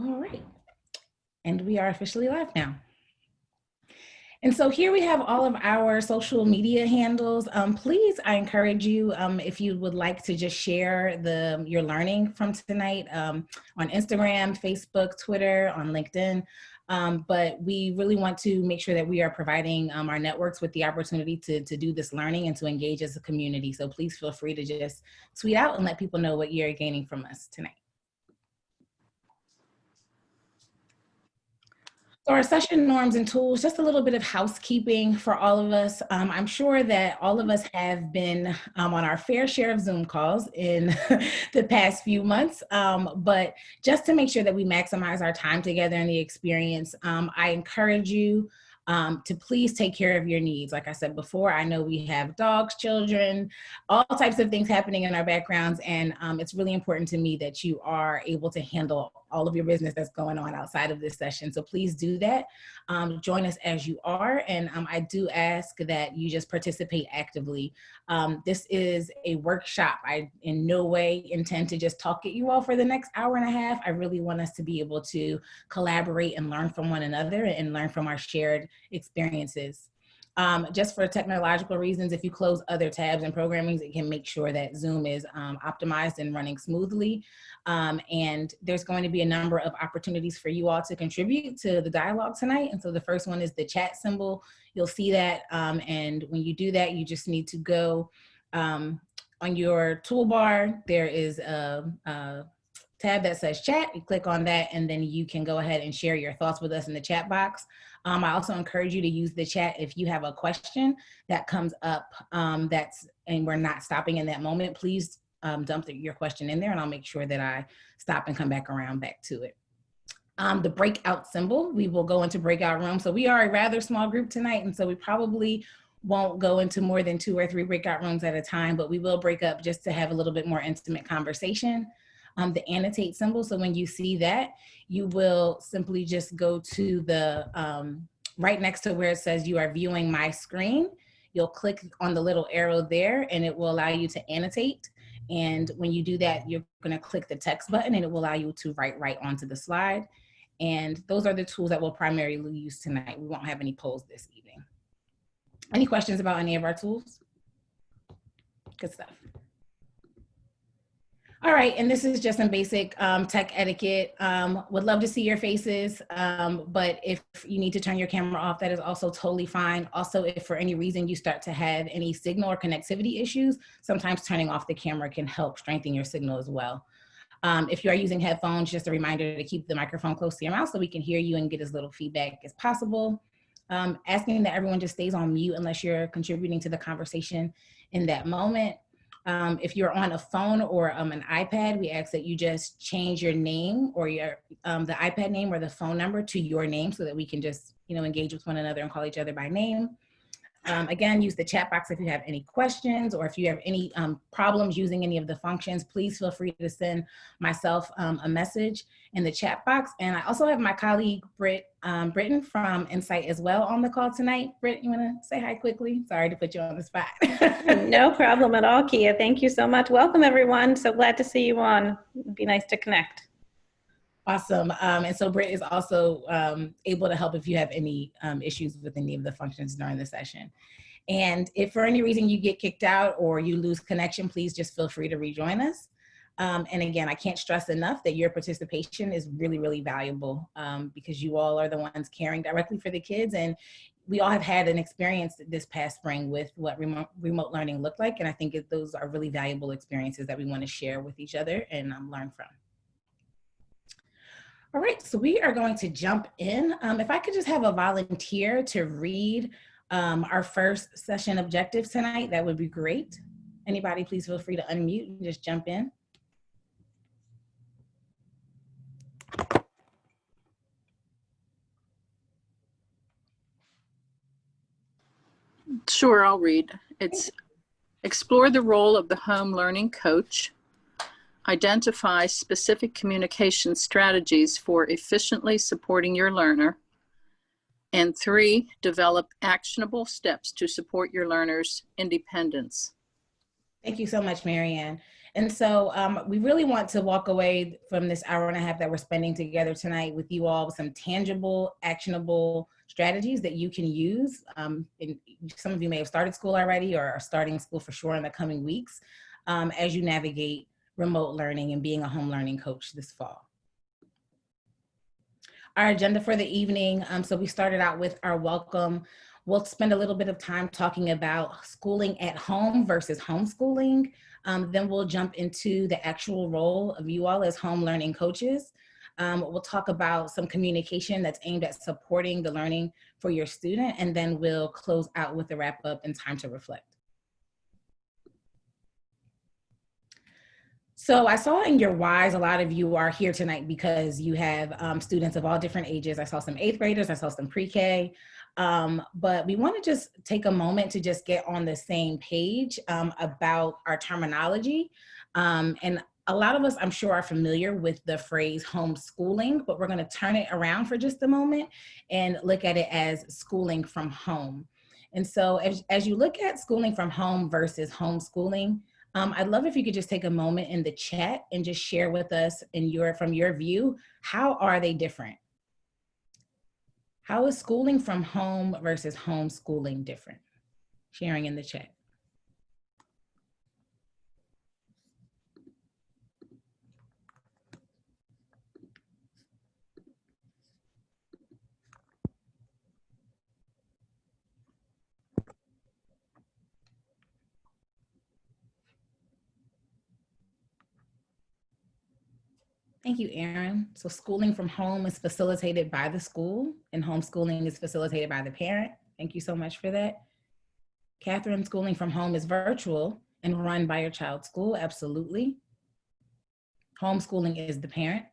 All right. And we are officially live now. And so here we have all of our social media handles. Please, I encourage you, if you would like to just share your learning from tonight on Instagram, Facebook, Twitter, on LinkedIn. But we really want to make sure that we are providing our networks with the opportunity to do this learning and to engage as a community. So please feel free to just tweet out and let people know what you're gaining from us tonight. So our session norms and tools, just a little bit of housekeeping for all of us. I'm sure that all of us have been on our fair share of Zoom calls in the past few months, but just to make sure that we maximize our time together and the experience, I encourage you to please take care of your needs. Like I said before, I know we have dogs, children, all types of things happening in our backgrounds, and it's really important to me that you are able to handle all of your business that's going on outside of this session. So please do that. Join us as you are, and I do ask that you just participate actively. This is a workshop. I in no way intend to just talk at you all for the next hour and a half. I really want us to be able to collaborate and learn from one another and learn from our shared experiences. Just for technological reasons, if you close other tabs and programming, it can make sure that Zoom is optimized and running smoothly. And there's going to be a number of opportunities for you all to contribute to the dialogue tonight. And so the first one is the chat symbol. You'll see that. And when you do that, you just need to go on your toolbar. There is a tab that says chat. You click on that, and then you can go ahead and share your thoughts with us in the chat box. I also encourage you to use the chat if you have a question that comes up and we're not stopping in that moment. Please dump your question in there, and I'll make sure that I stop and come back to it. The breakout symbol, we will go into breakout rooms. So we are a rather small group tonight, and so we probably won't go into more than 2 or 3 breakout rooms at a time, but we will break up just to have a little bit more intimate conversation. The annotate symbol, so when you see that, you will simply just go to the right next to where it says you are viewing my screen. You'll click on the little arrow there, and it will allow you to annotate. And when you do that, you're going to click the text button, and it will allow you to write right onto the slide. And those are the tools that we'll primarily use tonight. We won't have any polls this evening. Any questions about any of our tools? Good stuff. All right, and this is just some basic tech etiquette. Would love to see your faces, but if you need to turn your camera off, that is also totally fine. Also, if for any reason you start to have any signal or connectivity issues, sometimes turning off the camera can help strengthen your signal as well. If you are using headphones, just a reminder to keep the microphone close to your mouth so we can hear you and get as little feedback as possible. Asking that everyone just stays on mute unless you're contributing to the conversation in that moment. If you're on a phone or an iPad, we ask that you just change your name or the iPad name or the phone number to your name so that we can just, engage with one another and call each other by name. Again, use the chat box if you have any questions or if you have any problems using any of the functions. Please feel free to send myself a message in the chat box. And I also have my colleague, Britton from Insight as well on the call tonight. Britt, you want to say hi quickly? Sorry to put you on the spot. No problem at all, Kia. Thank you so much. Welcome, everyone. So glad to see you on. It'd be nice to connect. Awesome. And so Britt is also able to help if you have any issues with any of the functions during the session. And if for any reason you get kicked out or you lose connection, please just feel free to rejoin us. And again, I can't stress enough that your participation is really, really valuable because you all are the ones caring directly for the kids. And we all have had an experience this past spring with what remote learning looked like. And I think those are really valuable experiences that we want to share with each other and learn from. All right, so we are going to jump in. If I could just have a volunteer to read our first session objectives tonight, that would be great. Anybody, please feel free to unmute and just jump in. Sure, I'll read. It's explore the role of the home learning coach. Identify specific communication strategies for efficiently supporting your learner. And 3, develop actionable steps to support your learner's independence. Thank you so much, Marianne. And so we really want to walk away from this hour and a half that we're spending together tonight with you all with some tangible, actionable strategies that you can use. Some of you may have started school already or are starting school for sure in the coming weeks as you navigate remote learning and being a home learning coach this fall. Our agenda for the evening, so we started out with our welcome. We'll spend a little bit of time talking about schooling at home versus homeschooling. Then we'll jump into the actual role of you all as home learning coaches. We'll talk about some communication that's aimed at supporting the learning for your student, and then we'll close out with a wrap up and time to reflect. So I saw in your whys, a lot of you are here tonight because you have students of all different ages. I saw some 8th graders, I saw some pre-K, but we want to just take a moment to just get on the same page about our terminology. And a lot of us, I'm sure, are familiar with the phrase homeschooling, but we're going to turn it around for just a moment and look at it as schooling from home. And so as you look at schooling from home versus homeschooling, I'd love if you could just take a moment in the chat and just share with us from your view, how are they different? How is schooling from home versus homeschooling different? Sharing in the chat. Thank you, Erin. So schooling from home is facilitated by the school and homeschooling is facilitated by the parent. Thank you so much for that. Catherine, schooling from home is virtual and run by your child's school, absolutely. Homeschooling is the parent.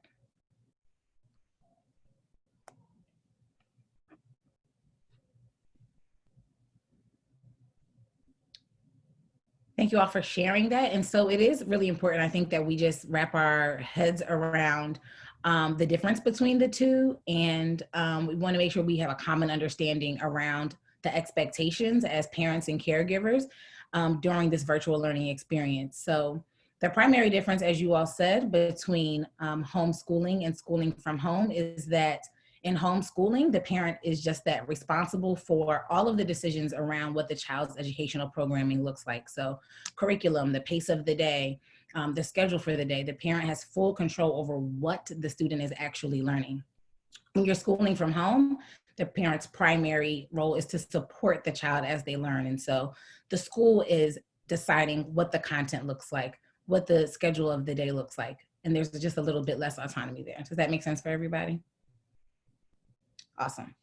Thank you all for sharing that. And so it is really important, I think, that we just wrap our heads around the difference between the two. And we want to make sure we have a common understanding around the expectations as parents and caregivers during this virtual learning experience. So the primary difference, as you all said, between homeschooling and schooling from home is that in homeschooling, the parent is just that responsible for all of the decisions around what the child's educational programming looks like. So curriculum, the pace of the day, the schedule for the day, the parent has full control over what the student is actually learning. When you're schooling from home, the parent's primary role is to support the child as they learn. And so the school is deciding what the content looks like, what the schedule of the day looks like. And there's just a little bit less autonomy there. Does that make sense for everybody? Awesome.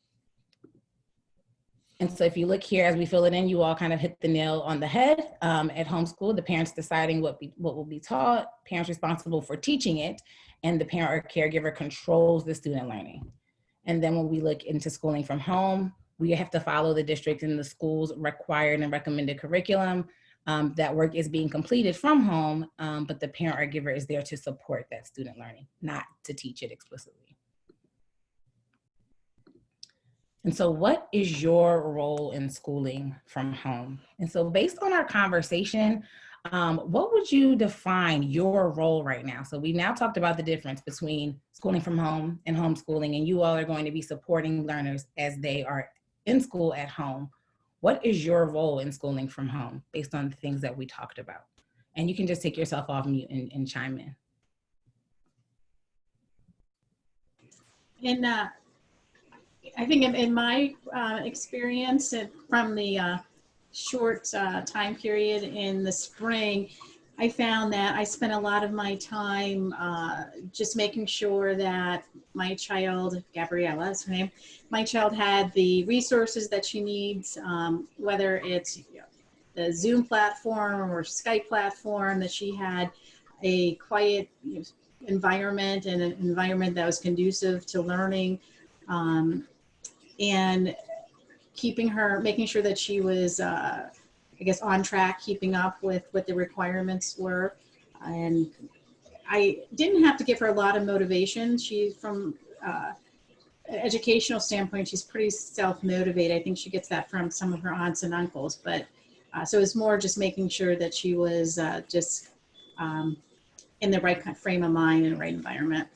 And so if you look here, as we fill it in, you all kind of hit the nail on the head. At homeschool, the parents deciding what will be taught, parents responsible for teaching it, and the parent or caregiver controls the student learning. And then when we look into schooling from home, we have to follow the district and the school's required and recommended curriculum. That work is being completed from home, but the parent or giver is there to support that student learning, not to teach it explicitly. And so what is your role in schooling from home? And so based on our conversation, what would you define your role right now? So we've now talked about the difference between schooling from home and homeschooling, and you all are going to be supporting learners as they are in school at home. What is your role in schooling from home based on the things that we talked about? And you can just take yourself off mute and chime in. I think in my experience from the short time period in the spring, I found that I spent a lot of my time just making sure that my child, Gabriella is her name, my child had the resources that she needs, whether it's the Zoom platform or Skype platform, that she had a quiet environment and an environment that was conducive to learning. And making sure that she was, I guess, on track, keeping up with what the requirements were. And I didn't have to give her a lot of motivation. She's from an educational standpoint, she's pretty self-motivated. I think she gets that from some of her aunts and uncles. But so it's more just making sure that she was just in the right frame of mind and the right environment.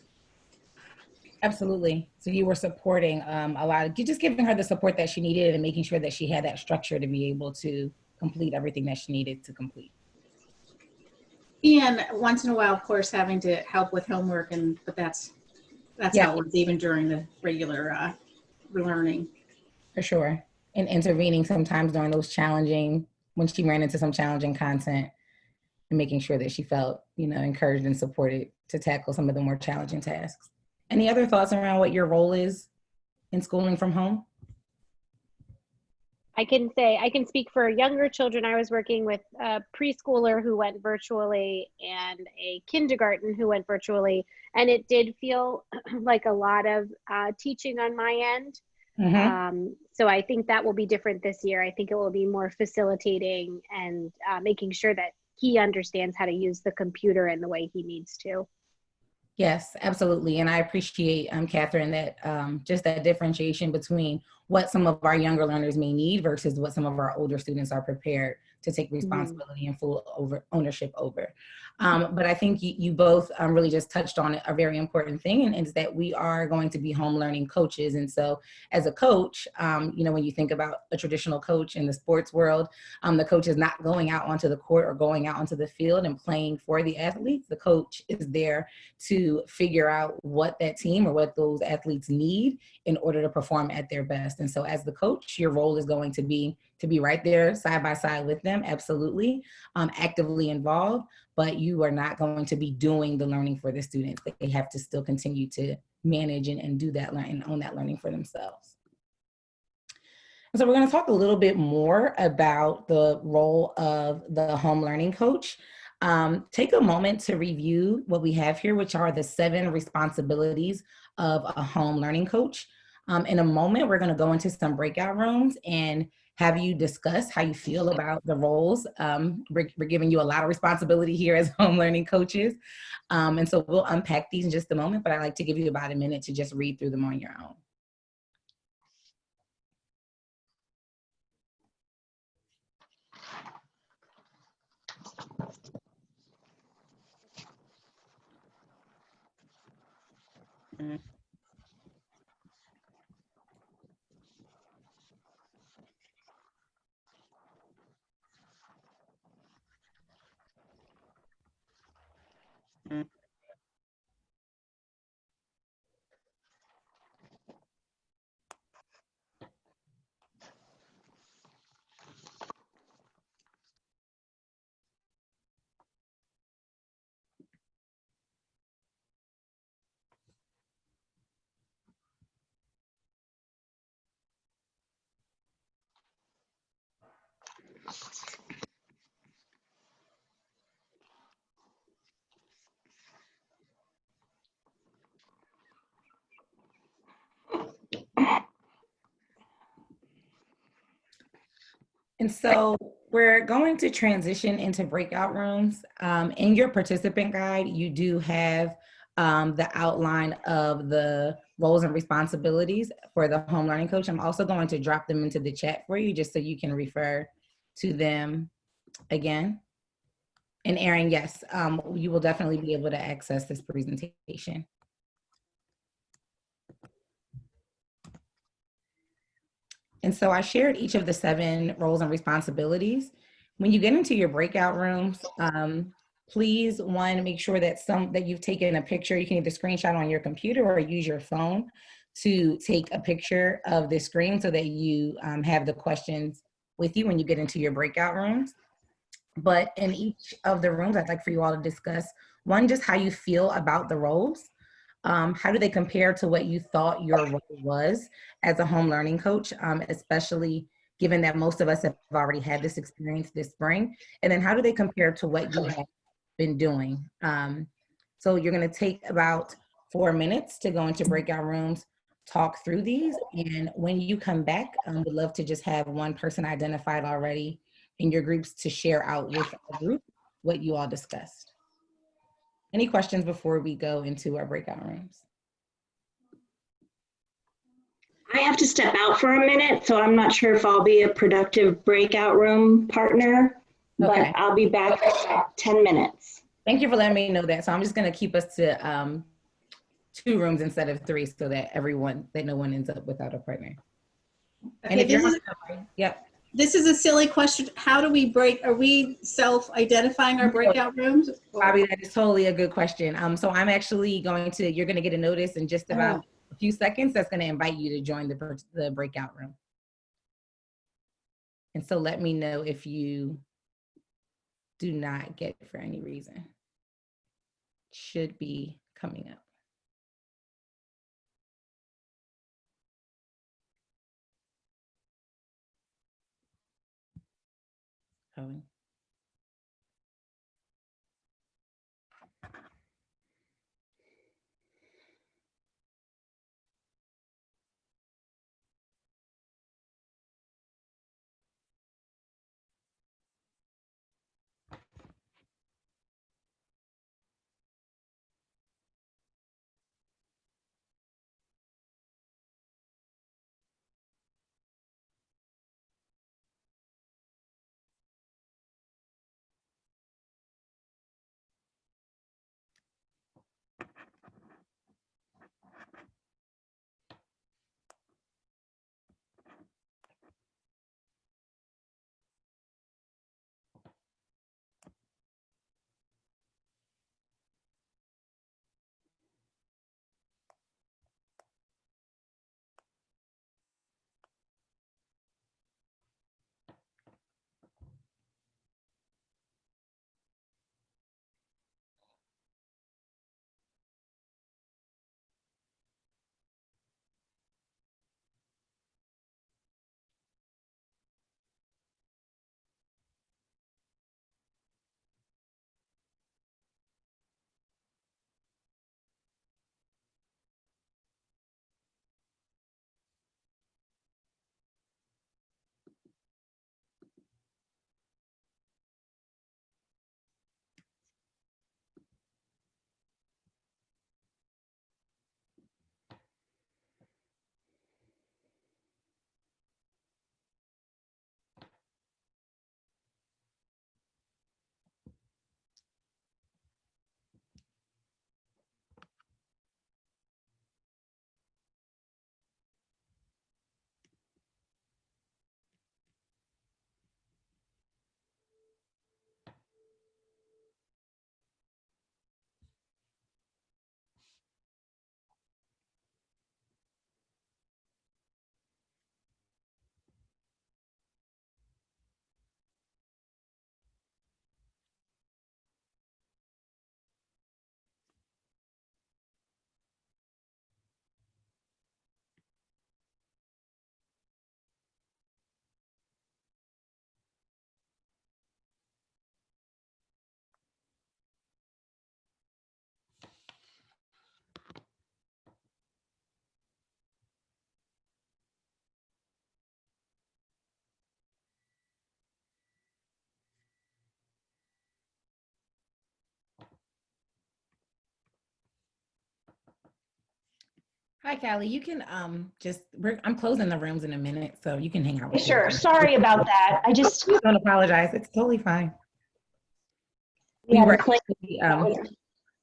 Absolutely. So you were supporting a lot of, just giving her the support that she needed and making sure that she had that structure to be able to complete everything that she needed to complete. And once in a while, of course, having to help with homework, but that's Yeah. how it was even during the regular learning. For sure. And intervening sometimes during those challenging, when she ran into some challenging content, and making sure that she felt, encouraged and supported to tackle some of the more challenging tasks. Any other thoughts around what your role is in schooling from home? I can speak for younger children. I was working with a preschooler who went virtually and a kindergarten who went virtually. And it did feel like a lot of teaching on my end. Mm-hmm. So I think that will be different this year. I think it will be more facilitating and making sure that he understands how to use the computer in the way he needs to. Yes, absolutely. And I appreciate, Catherine, that just that differentiation between what some of our younger learners may need versus what some of our older students are prepared to take responsibility and full ownership over. But I think you both really just touched on a very important thing, and is that we are going to be home learning coaches. And so as a coach, when you think about a traditional coach in the sports world, the coach is not going out onto the court or going out onto the field and playing for the athletes. The coach is there to figure out what that team or what those athletes need in order to perform at their best. And so as the coach, your role is going to be right there side by side with them, absolutely, actively involved, but you are not going to be doing the learning for the students. They have to still continue to manage and do that and own that learning for themselves. So we're going to talk a little bit more about the role of the home learning coach. Take a moment to review what we have here, which are the 7 responsibilities of a home learning coach. In a moment, we're going to go into some breakout rooms and have you discuss how you feel about the roles. We're giving you a lot of responsibility here as home learning coaches. And so we'll unpack these in just a moment, but I'd like to give you about a minute to just read through them on your own. And so we're going to transition into breakout rooms. In your participant guide, you do have the outline of the roles and responsibilities for the home learning coach. I'm also going to drop them into the chat for you just so you can refer to them again. And Erin, yes, you will definitely be able to access this presentation. And so I shared each of the 7 roles and responsibilities. When you get into your breakout rooms, please, one, make sure that you've taken a picture. You can either screenshot on your computer or use your phone to take a picture of the screen so that you have the questions with you when you get into your breakout rooms. But in each of the rooms, I'd like for you all to discuss, one, just how you feel about the roles. How do they compare to what you thought your role was as a home learning coach, especially given that most of us have already had this experience this spring? And then how do they compare to what you have been doing? So you're going to take about 4 minutes to go into breakout rooms, talk through these. And when you come back, we'd love to just have one person identified already in your groups to share out with a group what you all discussed. Any questions before we go into our breakout rooms? I have to step out for a minute, so I'm not sure if I'll be a productive breakout room partner, but Okay. I'll be back in about 10 minutes. Thank you for letting me know that. So I'm just going to keep us to 2 rooms instead of 3 so that no one ends up without a partner. And Okay, if you're yep. this is a silly question. How do we break? Are we self-identifying our breakout rooms? Bobby, that is totally a good question. So I'm actually you're going to get a notice in just about a few seconds that's going to invite you to join the breakout room. And so let me know if you do not get it for any reason. It should be coming up. Oh. Hi, Callie. You can I'm closing the rooms in a minute, so you can hang out with Sure. Sorry about that. I just don't apologize. It's totally fine. yeah, We were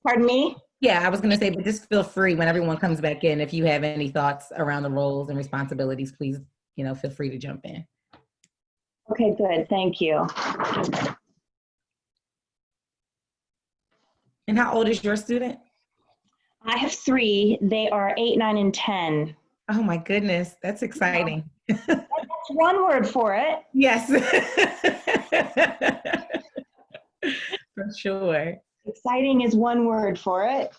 pardon me? Yeah, I was going to say, but just feel free when everyone comes back in. If you have any thoughts around the roles and responsibilities, please, feel free to jump in. Okay, good. Thank you. And how old is your student? I have 3. They are 8, 9, and 10. Oh my goodness, that's exciting. That's one word for it. Yes. For sure. Exciting is one word for it.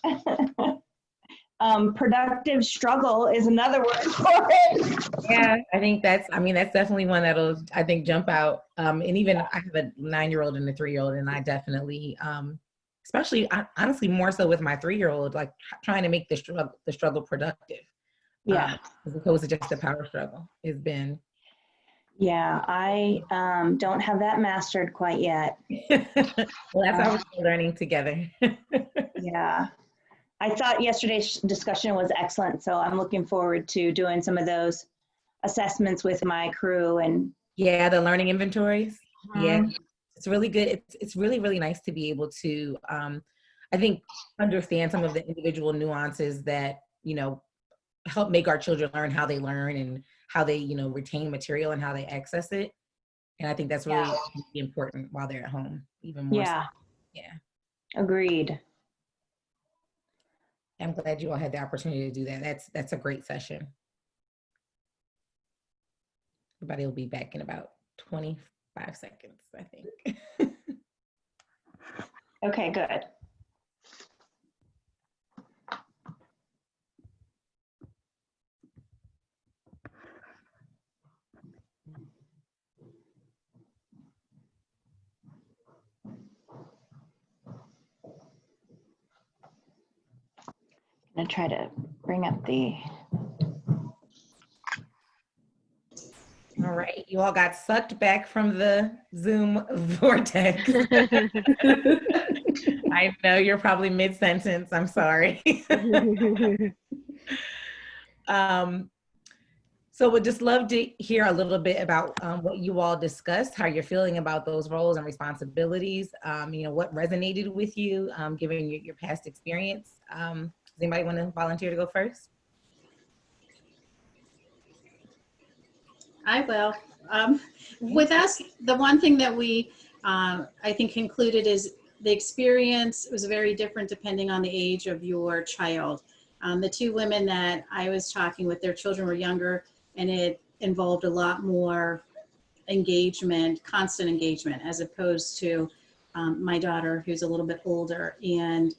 Productive struggle is another word for it. Yeah, I think that's definitely one that'll, I think, jump out. And even I have a 9-year-old and a 3-year-old, and I definitely, especially honestly, more so with my 3-year-old, like trying to make the struggle productive. Yeah. As opposed to just the power struggle has been. Yeah, I don't have that mastered quite yet. Well, that's how we're learning together. Yeah. I thought yesterday's discussion was excellent, so I'm looking forward to doing some of those assessments with my crew. And yeah, the learning inventories. Yeah, It's really good. It's really, really nice to be able to, I think, understand some of the individual nuances that, help make our children learn how they learn and how they, retain material and how they access it. And I think that's really important while they're at home, even more so. Yeah, Yeah. agreed. I'm glad you all had the opportunity to do that. That's a great session. Everybody will be back in about 25 seconds, I think. Okay, good. I'm gonna try to bring up the. All right, you all got sucked back from the Zoom vortex. I know you're probably mid-sentence, I'm sorry. So would just love to hear a little bit about what you all discussed, how you're feeling about those roles and responsibilities, what resonated with you, given your past experience. Does anybody want to volunteer to go first? I will. With us, the one thing that we, I think, concluded is the experience was very different depending on the age of your child. The two women that I was talking with, their children were younger, and it involved a lot more engagement, constant engagement, as opposed to my daughter, who's a little bit older. And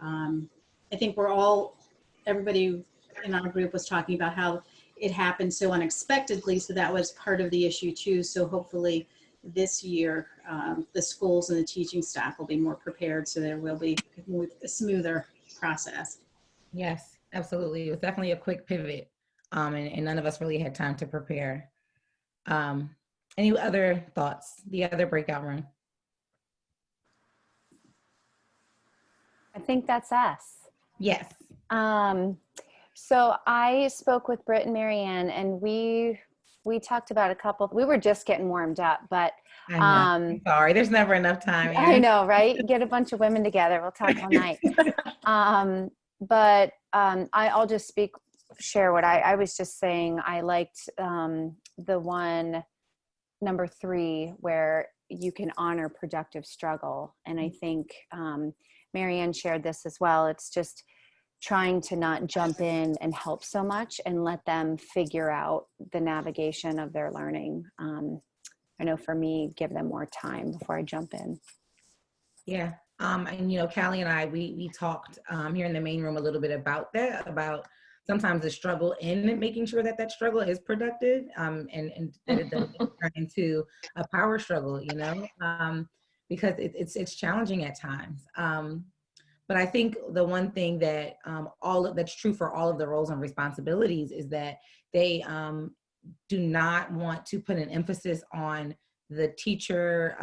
I think everybody in our group was talking about how it happened so unexpectedly. So that was part of the issue too. So hopefully this year, the schools and the teaching staff will be more prepared, so there will be a smoother process. Yes, absolutely. It was definitely a quick pivot, and none of us really had time to prepare. Any other thoughts? The other breakout room. I think that's us. Yes. So I spoke with Britt and Marianne, and we talked about we were just getting warmed up, but I know. I'm sorry, there's never enough time. Erin. I know, right? Get a bunch of women together, we'll talk all night. I'll just share what I was just saying. I liked the one, number 3, where you can honor productive struggle. And I think Marianne shared this as well. It's just trying to not jump in and help so much and let them figure out the navigation of their learning. I know for me, give them more time before I jump in. Yeah. And Callie and I, we talked here in the main room a little bit about that, about sometimes the struggle in making sure that struggle is productive, and that it doesn't turn into a power struggle, because it's challenging at times. But I think the one thing that that's true for all of the roles and responsibilities is that they do not want to put an emphasis on the teacher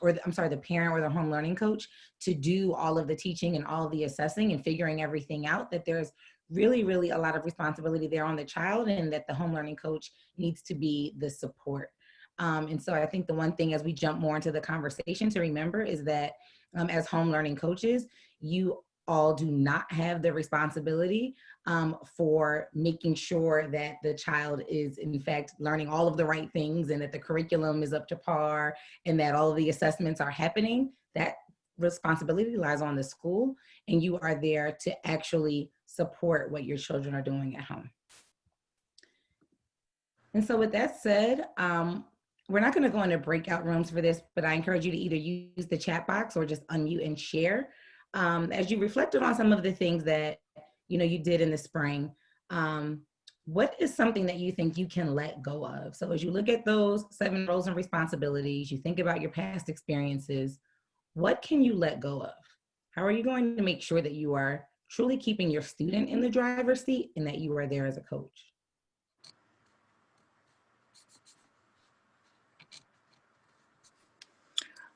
the parent or the home learning coach to do all of the teaching and all of the assessing and figuring everything out, that there's really, really a lot of responsibility there on the child, and that the home learning coach needs to be the support. And so I think the one thing as we jump more into the conversation to remember is that as home learning coaches, you all do not have the responsibility for making sure that the child is in fact learning all of the right things and that the curriculum is up to par and that all of the assessments are happening. That responsibility lies on the school, and you are there to actually support what your children are doing at home. And so with that said, we're not going to go into breakout rooms for this, but I encourage you to either use the chat box or just unmute and share. As you reflected on some of the things that you did in the spring, what is something that you think you can let go of? So as you look at those 7 roles and responsibilities, you think about your past experiences, what can you let go of? How are you going to make sure that you are truly keeping your student in the driver's seat and that you are there as a coach?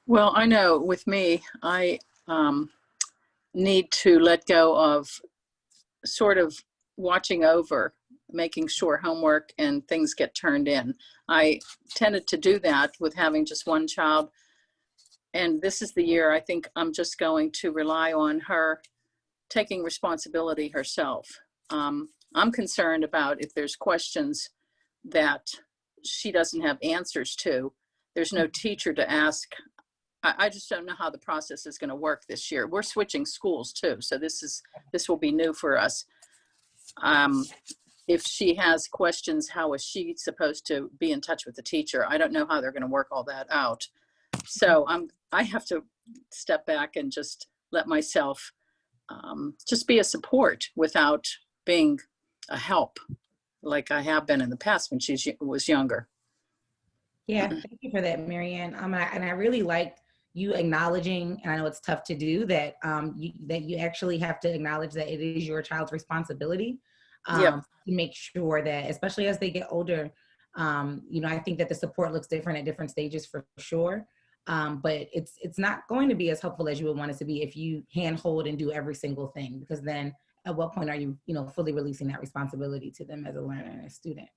Well, I know with me, I need to let go of sort of watching over, making sure homework and things get turned in. I tended to do that with having just one child And this is the year I think I'm just going to rely on her taking responsibility herself. I'm concerned about if there's questions that she doesn't have answers to, there's no teacher to ask. I just don't know how the process is going to work this year. We're switching schools too, so this will be new for us. If she has questions, how is she supposed to be in touch with the teacher? I don't know how they're going to work all that out. So I have to step back and just let myself just be a support without being a help like I have been in the past when she was younger. Yeah, thank you for that, Marianne. And I really like you acknowledging, and I know it's tough to do, that you actually have to acknowledge that it is your child's responsibility Yep. to make sure that, especially as they get older, I think that the support looks different at different stages for sure. But it's not going to be as helpful as you would want it to be if you handhold and do every single thing, because then at what point are you, fully releasing that responsibility to them as a learner and a student?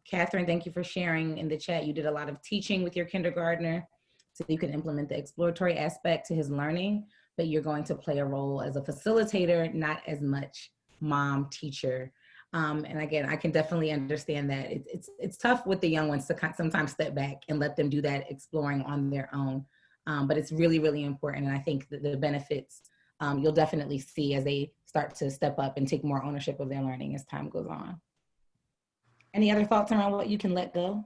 Catherine, thank you for sharing in the chat. You did a lot of teaching with your kindergartner so you can implement the exploratory aspect to his learning, but you're going to play a role as a facilitator, not as much mom, teacher. And again, I can definitely understand that it's tough with the young ones to sometimes step back and let them do that exploring on their own. But it's really, really important. And I think that the benefits you'll definitely see as they start to step up and take more ownership of their learning as time goes on. Any other thoughts around what you can let go?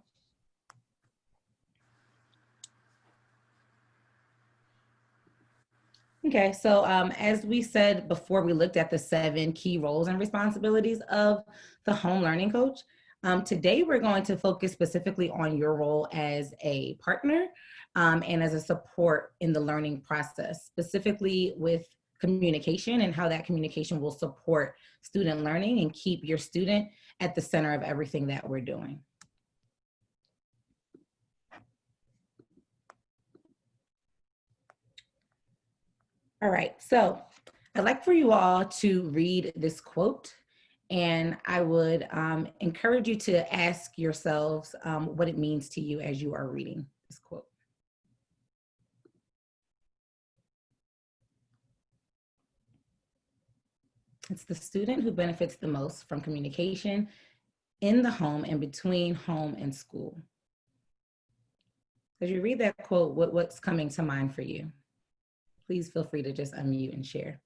Okay, so as we said before, we looked at the 7 key roles and responsibilities of the home learning coach. Today, we're going to focus specifically on your role as a partner and as a support in the learning process, specifically with communication and how that communication will support student learning and keep your student at the center of everything that we're doing. All right, so I'd like for you all to read this quote, and I would encourage you to ask yourselves what it means to you as you are reading this quote. It's the student who benefits the most from communication in the home and between home and school. As you read that quote, what's coming to mind for you? Please feel free to just unmute and share.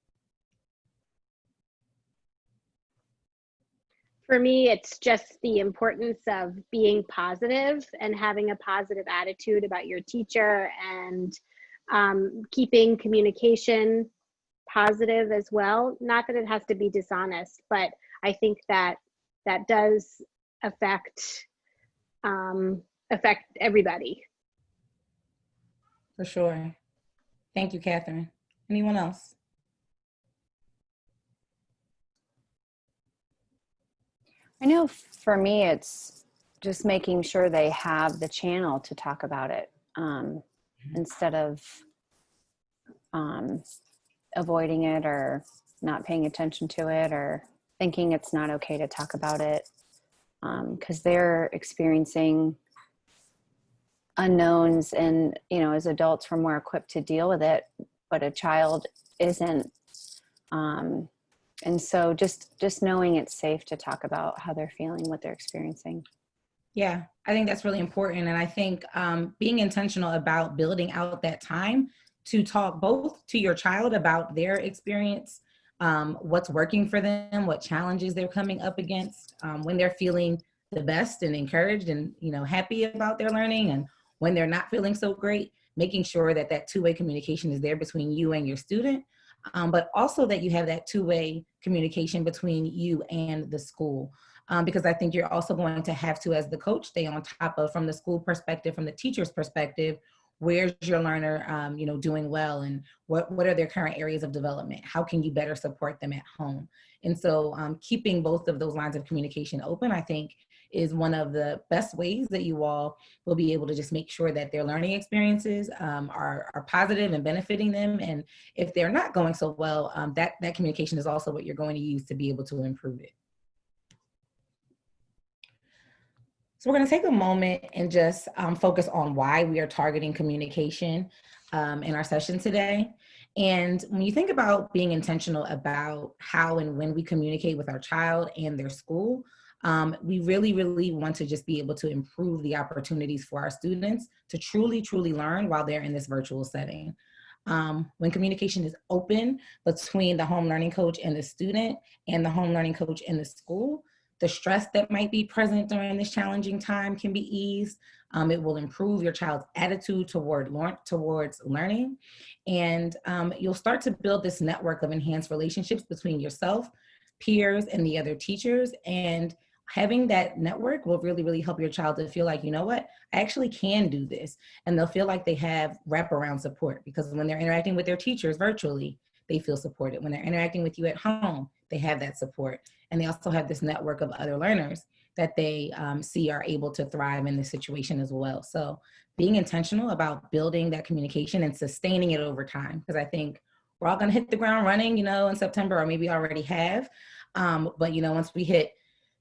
For me, it's just the importance of being positive and having a positive attitude about your teacher, and keeping communication positive as well. Not that it has to be dishonest, but I think that that does affect everybody. For sure. Thank you, Catherine. Anyone else? I know for me, it's just making sure they have the channel to talk about it instead of avoiding it or not paying attention to it or thinking it's not okay to talk about it, because they're experiencing unknowns, and as adults we're more equipped to deal with it, but a child isn't. And so just knowing it's safe to talk about how they're feeling, what they're experiencing. Yeah, I think that's really important. And I think being intentional about building out that time to talk both to your child about their experience, what's working for them, what challenges they're coming up against, when they're feeling the best and encouraged and happy about their learning, and when they're not feeling so great, making sure that that two-way communication is there between you and your student, but also that you have that two-way communication between you and the school. Because I think you're also going to have to, as the coach, stay on top of, from the school perspective, from the teacher's perspective, where's your learner doing well, and what are their current areas of development? How can you better support them at home? And so keeping both of those lines of communication open, I think, is one of the best ways that you all will be able to just make sure that their learning experiences are positive and benefiting them. And if they're not going so well, that communication is also what you're going to use to be able to improve it. So we're going to take a moment and just focus on why we are targeting communication in our session today. And when you think about being intentional about how and when we communicate with our child and their school, we really, really want to just be able to improve the opportunities for our students to truly, truly learn while they're in this virtual setting. When communication is open between the home learning coach and the student and the home learning coach and the school, the stress that might be present during this challenging time can be eased. It will improve your child's attitude towards learning. And you'll start to build this network of enhanced relationships between yourself, peers, and the other teachers. And having that network will really, really help your child to feel like, you know what, I actually can do this. And they'll feel like they have wraparound support, because when they're interacting with their teachers virtually, they feel supported. When they're interacting with you at home, they have that support. And they also have this network of other learners that they see are able to thrive in this situation as well. So being intentional about building that communication and sustaining it over time, because I think we're all gonna hit the ground running, in September, or maybe already have. But once we hit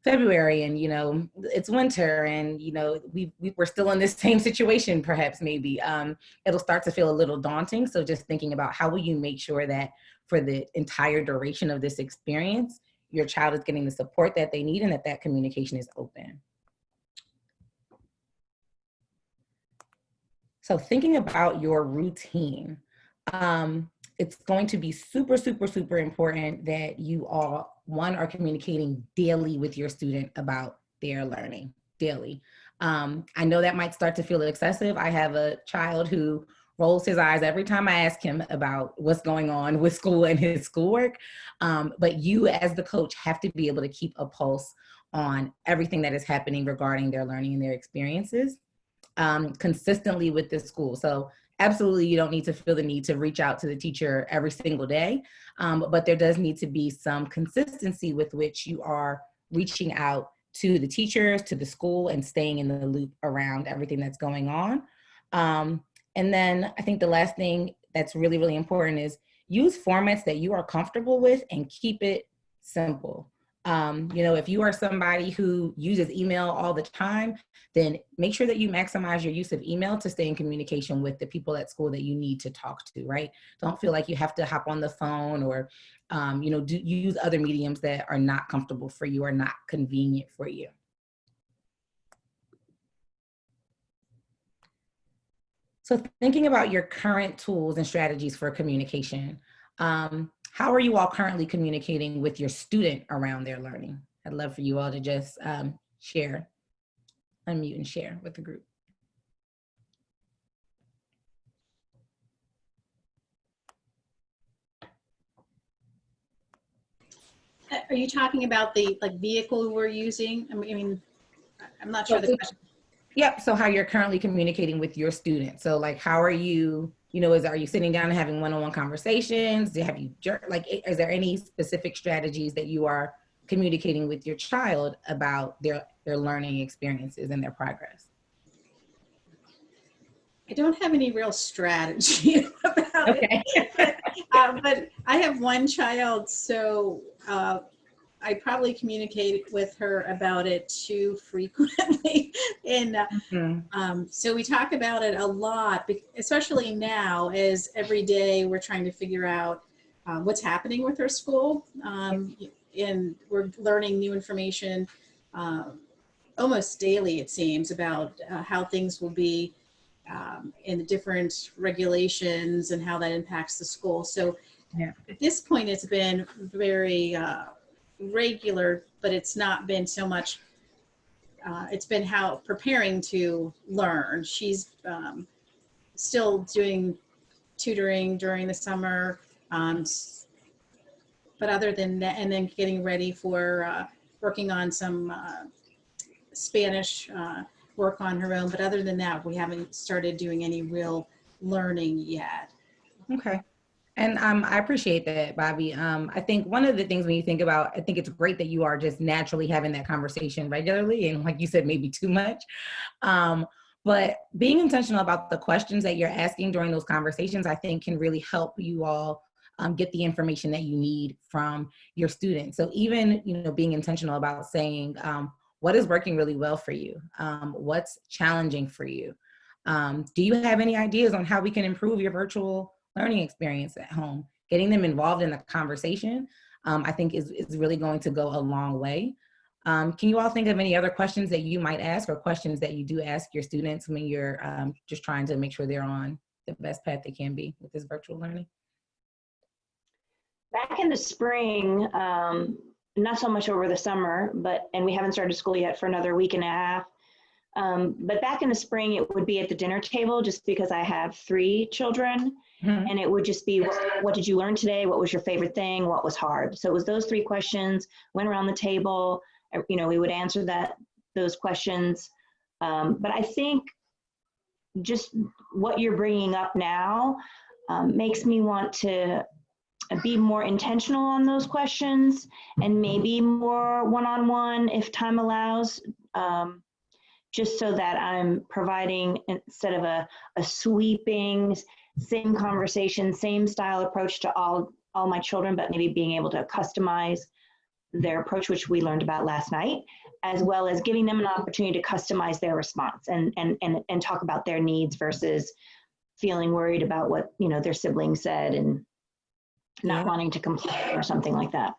February and, it's winter and, we're still in this same situation, perhaps, maybe, it'll start to feel a little daunting. So just thinking about how will you make sure that for the entire duration of this experience, your child is getting the support that they need and that communication is open. So thinking about your routine, it's going to be super, super, super important that you all, one, are communicating daily with your student about their learning, daily. I know that might start to feel excessive. I have a child who rolls his eyes every time I ask him about what's going on with school and his schoolwork. But you as the coach have to be able to keep a pulse on everything that is happening regarding their learning and their experiences consistently with this school. So absolutely, you don't need to feel the need to reach out to the teacher every single day, but there does need to be some consistency with which you are reaching out to the teachers, to the school, and staying in the loop around everything that's going on. And then I think the last thing that's really, really important is use formats that you are comfortable with and keep it simple. If you are somebody who uses email all the time, then make sure that you maximize your use of email to stay in communication with the people at school that you need to talk to, right? Don't feel like you have to hop on the phone or, use other mediums that are not comfortable for you or not convenient for you. So thinking about your current tools and strategies for communication, how are you all currently communicating with your student around their learning? I'd love for you all to just unmute and share with the group. Are you talking about the vehicle we're using? I mean, I'm not sure the question. Yep. So how you're currently communicating with your students. So how are you, are you sitting down and having one-on-one conversations? Is there any specific strategies that you are communicating with your child about their learning experiences and their progress? I don't have any real strategy about it, but I have one child, so I probably communicate with her about it too frequently. And so we talk about it a lot, especially now as every day we're trying to figure out what's happening with her school. And we're learning new information almost daily, it seems, about how things will be in the different regulations and how that impacts the school. So at this point, it's been very regular, but it's not been so much, it's been how preparing to learn. She's still doing tutoring during the summer, but other than that, and then getting ready for working on some Spanish work on her own. But other than that, we haven't started doing any real learning yet. Okay. And I appreciate that, Bobby. I think one of the things when you think about, I think it's great that you are just naturally having that conversation regularly. And like you said, maybe too much. But being intentional about the questions that you're asking during those conversations, I think can really help you all get the information that you need from your students. So even, being intentional about saying, what is working really well for you? What's challenging for you? Do you have any ideas on how we can improve your virtual learning experience at home? Getting them involved in the conversation, I think is really going to go a long way. Can you all think of any other questions that you might ask, or questions that you do ask your students when you're just trying to make sure they're on the best path they can be with this virtual learning? Back in the spring, not so much over the summer, and we haven't started school yet for another week and a half. But back in the spring, it would be at the dinner table, just because I have 3 children. And it would just be, what did you learn today? What was your favorite thing? What was hard? So it was those 3 questions, went around the table, we would answer those questions. But I think just what you're bringing up now makes me want to be more intentional on those questions, and maybe more one-on-one if time allows, just so that I'm providing, instead of a sweeping, same conversation, same style approach to all my children, but maybe being able to customize their approach, which we learned about last night, as well as giving them an opportunity to customize their response and talk about their needs versus feeling worried about what their siblings said and not wanting to complain or something like that.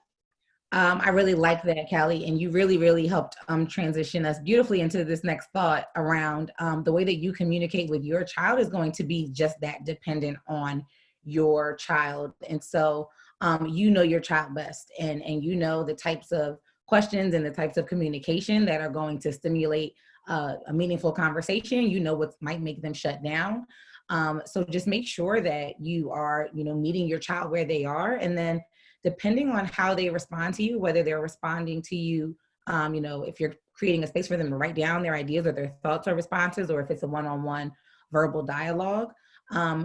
I really like that, Callie, and you really, really helped transition us beautifully into this next thought around the way that you communicate with your child is going to be just that, dependent on your child. And so you know your child best, and you know the types of questions and the types of communication that are going to stimulate a meaningful conversation. You know what might make them shut down. So just make sure that you are, meeting your child where they are, and then depending on how they respond to you, whether they're responding to you, if you're creating a space for them to write down their ideas or their thoughts or responses, or if it's a one-on-one verbal dialogue,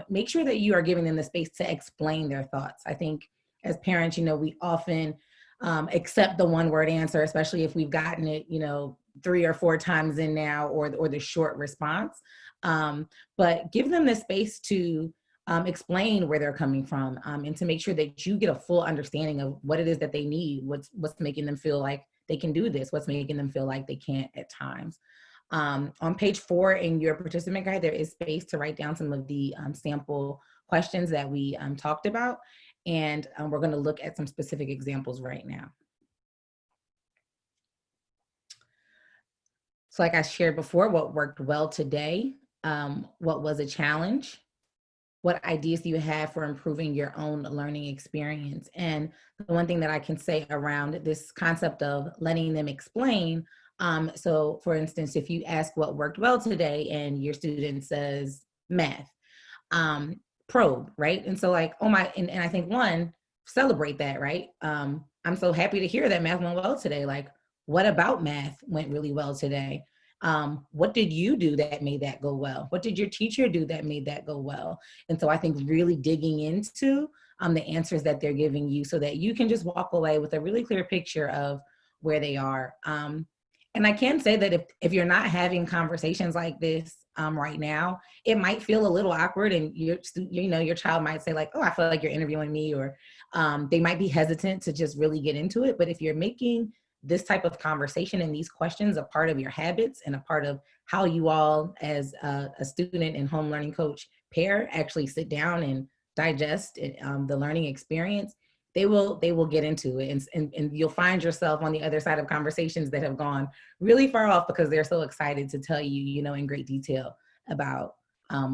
make sure that you are giving them the space to explain their thoughts. I think as parents, we often accept the one-word answer, especially if we've gotten it, 3 or 4 times in now, or the short response. But give them the space to explain where they're coming from, and to make sure that you get a full understanding of what it is that they need, what's making them feel like they can do this, what's making them feel like they can't at times. On page 4 in your participant guide, there is space to write down some of the sample questions that we talked about, and we're going to look at some specific examples right now. So like I shared before, what worked well today, what was a challenge, what ideas do you have for improving your own learning experience? And the one thing that I can say around this concept of letting them explain, so for instance, if you ask what worked well today and your student says math, probe, right? And so like, oh my, and I think celebrate that, right? I'm so happy to hear that math went well today. Like, what about math went really well today? What did you do that made that go well? What did your teacher do that made that go well? And so I think really digging into the answers that they're giving you, so that you can just walk away with a really clear picture of where they are. And I can say that if you're not having conversations like this right now, it might feel a little awkward, and your child might say like, oh, I feel like you're interviewing me, or they might be hesitant to just really get into it. But if you're making this type of conversation and these questions a part of your habits and a part of how you all as a student and home learning coach pair actually sit down and digest the learning experience, they will get into it, and you'll find yourself on the other side of conversations that have gone really far off because they're so excited to tell you, in great detail about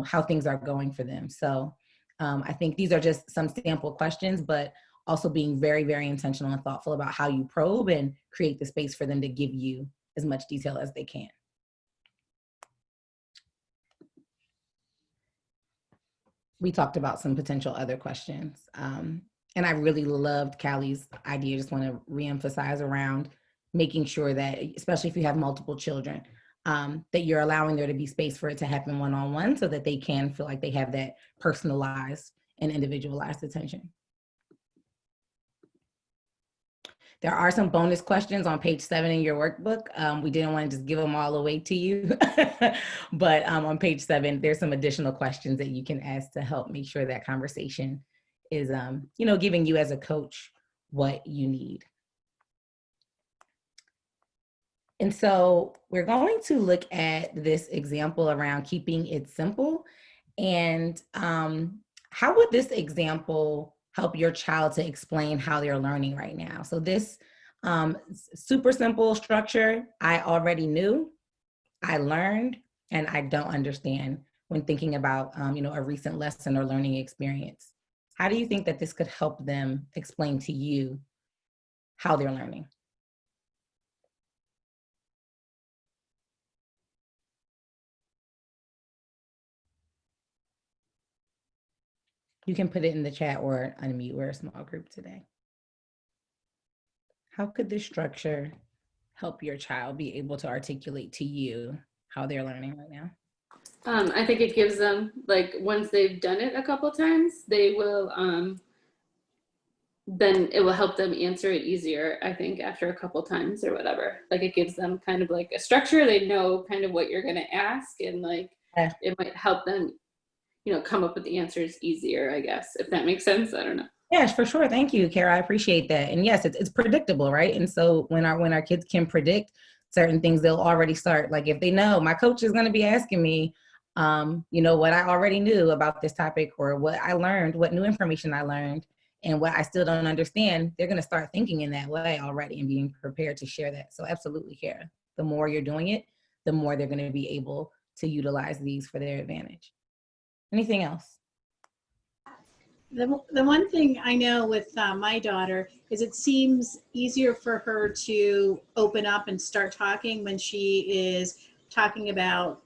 how things are going for them. So I think these are just some sample questions, but also being very, very intentional and thoughtful about how you probe and create the space for them to give you as much detail as they can. We talked about some potential other questions. And I really loved Callie's idea. Just want to reemphasize around making sure that, especially if you have multiple children, that you're allowing there to be space for it to happen one-on-one, so that they can feel like they have that personalized and individualized attention. There are some bonus questions on page 7 in your workbook. We didn't want to just give them all away to you, but on page 7, there's some additional questions that you can ask to help make sure that conversation is, giving you as a coach what you need. And so we're going to look at this example around keeping it simple. And how would this example help your child to explain how they're learning right now? So this super simple structure, I already knew, I learned, and I don't understand when thinking about a recent lesson or learning experience. How do you think that this could help them explain to you how they're learning? You can put it in the chat or unmute. We're a small group today. How could this structure help your child be able to articulate to you how they're learning right now? I think it gives them, like, once they've done it a couple times, they will, then it will help them answer it easier, I think, after a couple times or whatever. Like, it gives them kind of like a structure. They know kind of what you're going to ask, and like, it might help them, come up with the answers easier, I guess, if that makes sense. I don't know. Yes, for sure. Thank you, Kara. I appreciate that. And yes, it's predictable, right? And so when our kids can predict certain things, they'll already start. Like if they know my coach is going to be asking me, what I already knew about this topic or what I learned, what new information I learned, and what I still don't understand, they're going to start thinking in that way already and being prepared to share that. So absolutely, Kara. The more you're doing it, the more they're going to be able to utilize these for their advantage. Anything else? The one thing I know with my daughter is it seems easier for her to open up and start talking when she is talking about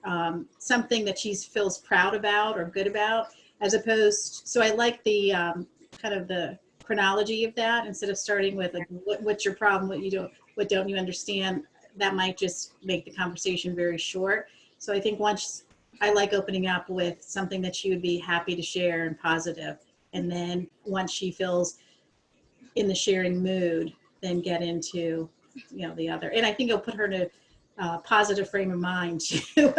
something that she feels proud about or good about, as opposed, so I like the kind of the chronology of that, instead of starting with like, what's your problem, what don't you understand, that might just make the conversation very short. So I think I like opening up with something that she would be happy to share and positive. And then once she feels in the sharing mood, then get into, the other. And I think it'll put her in a positive frame of mind too,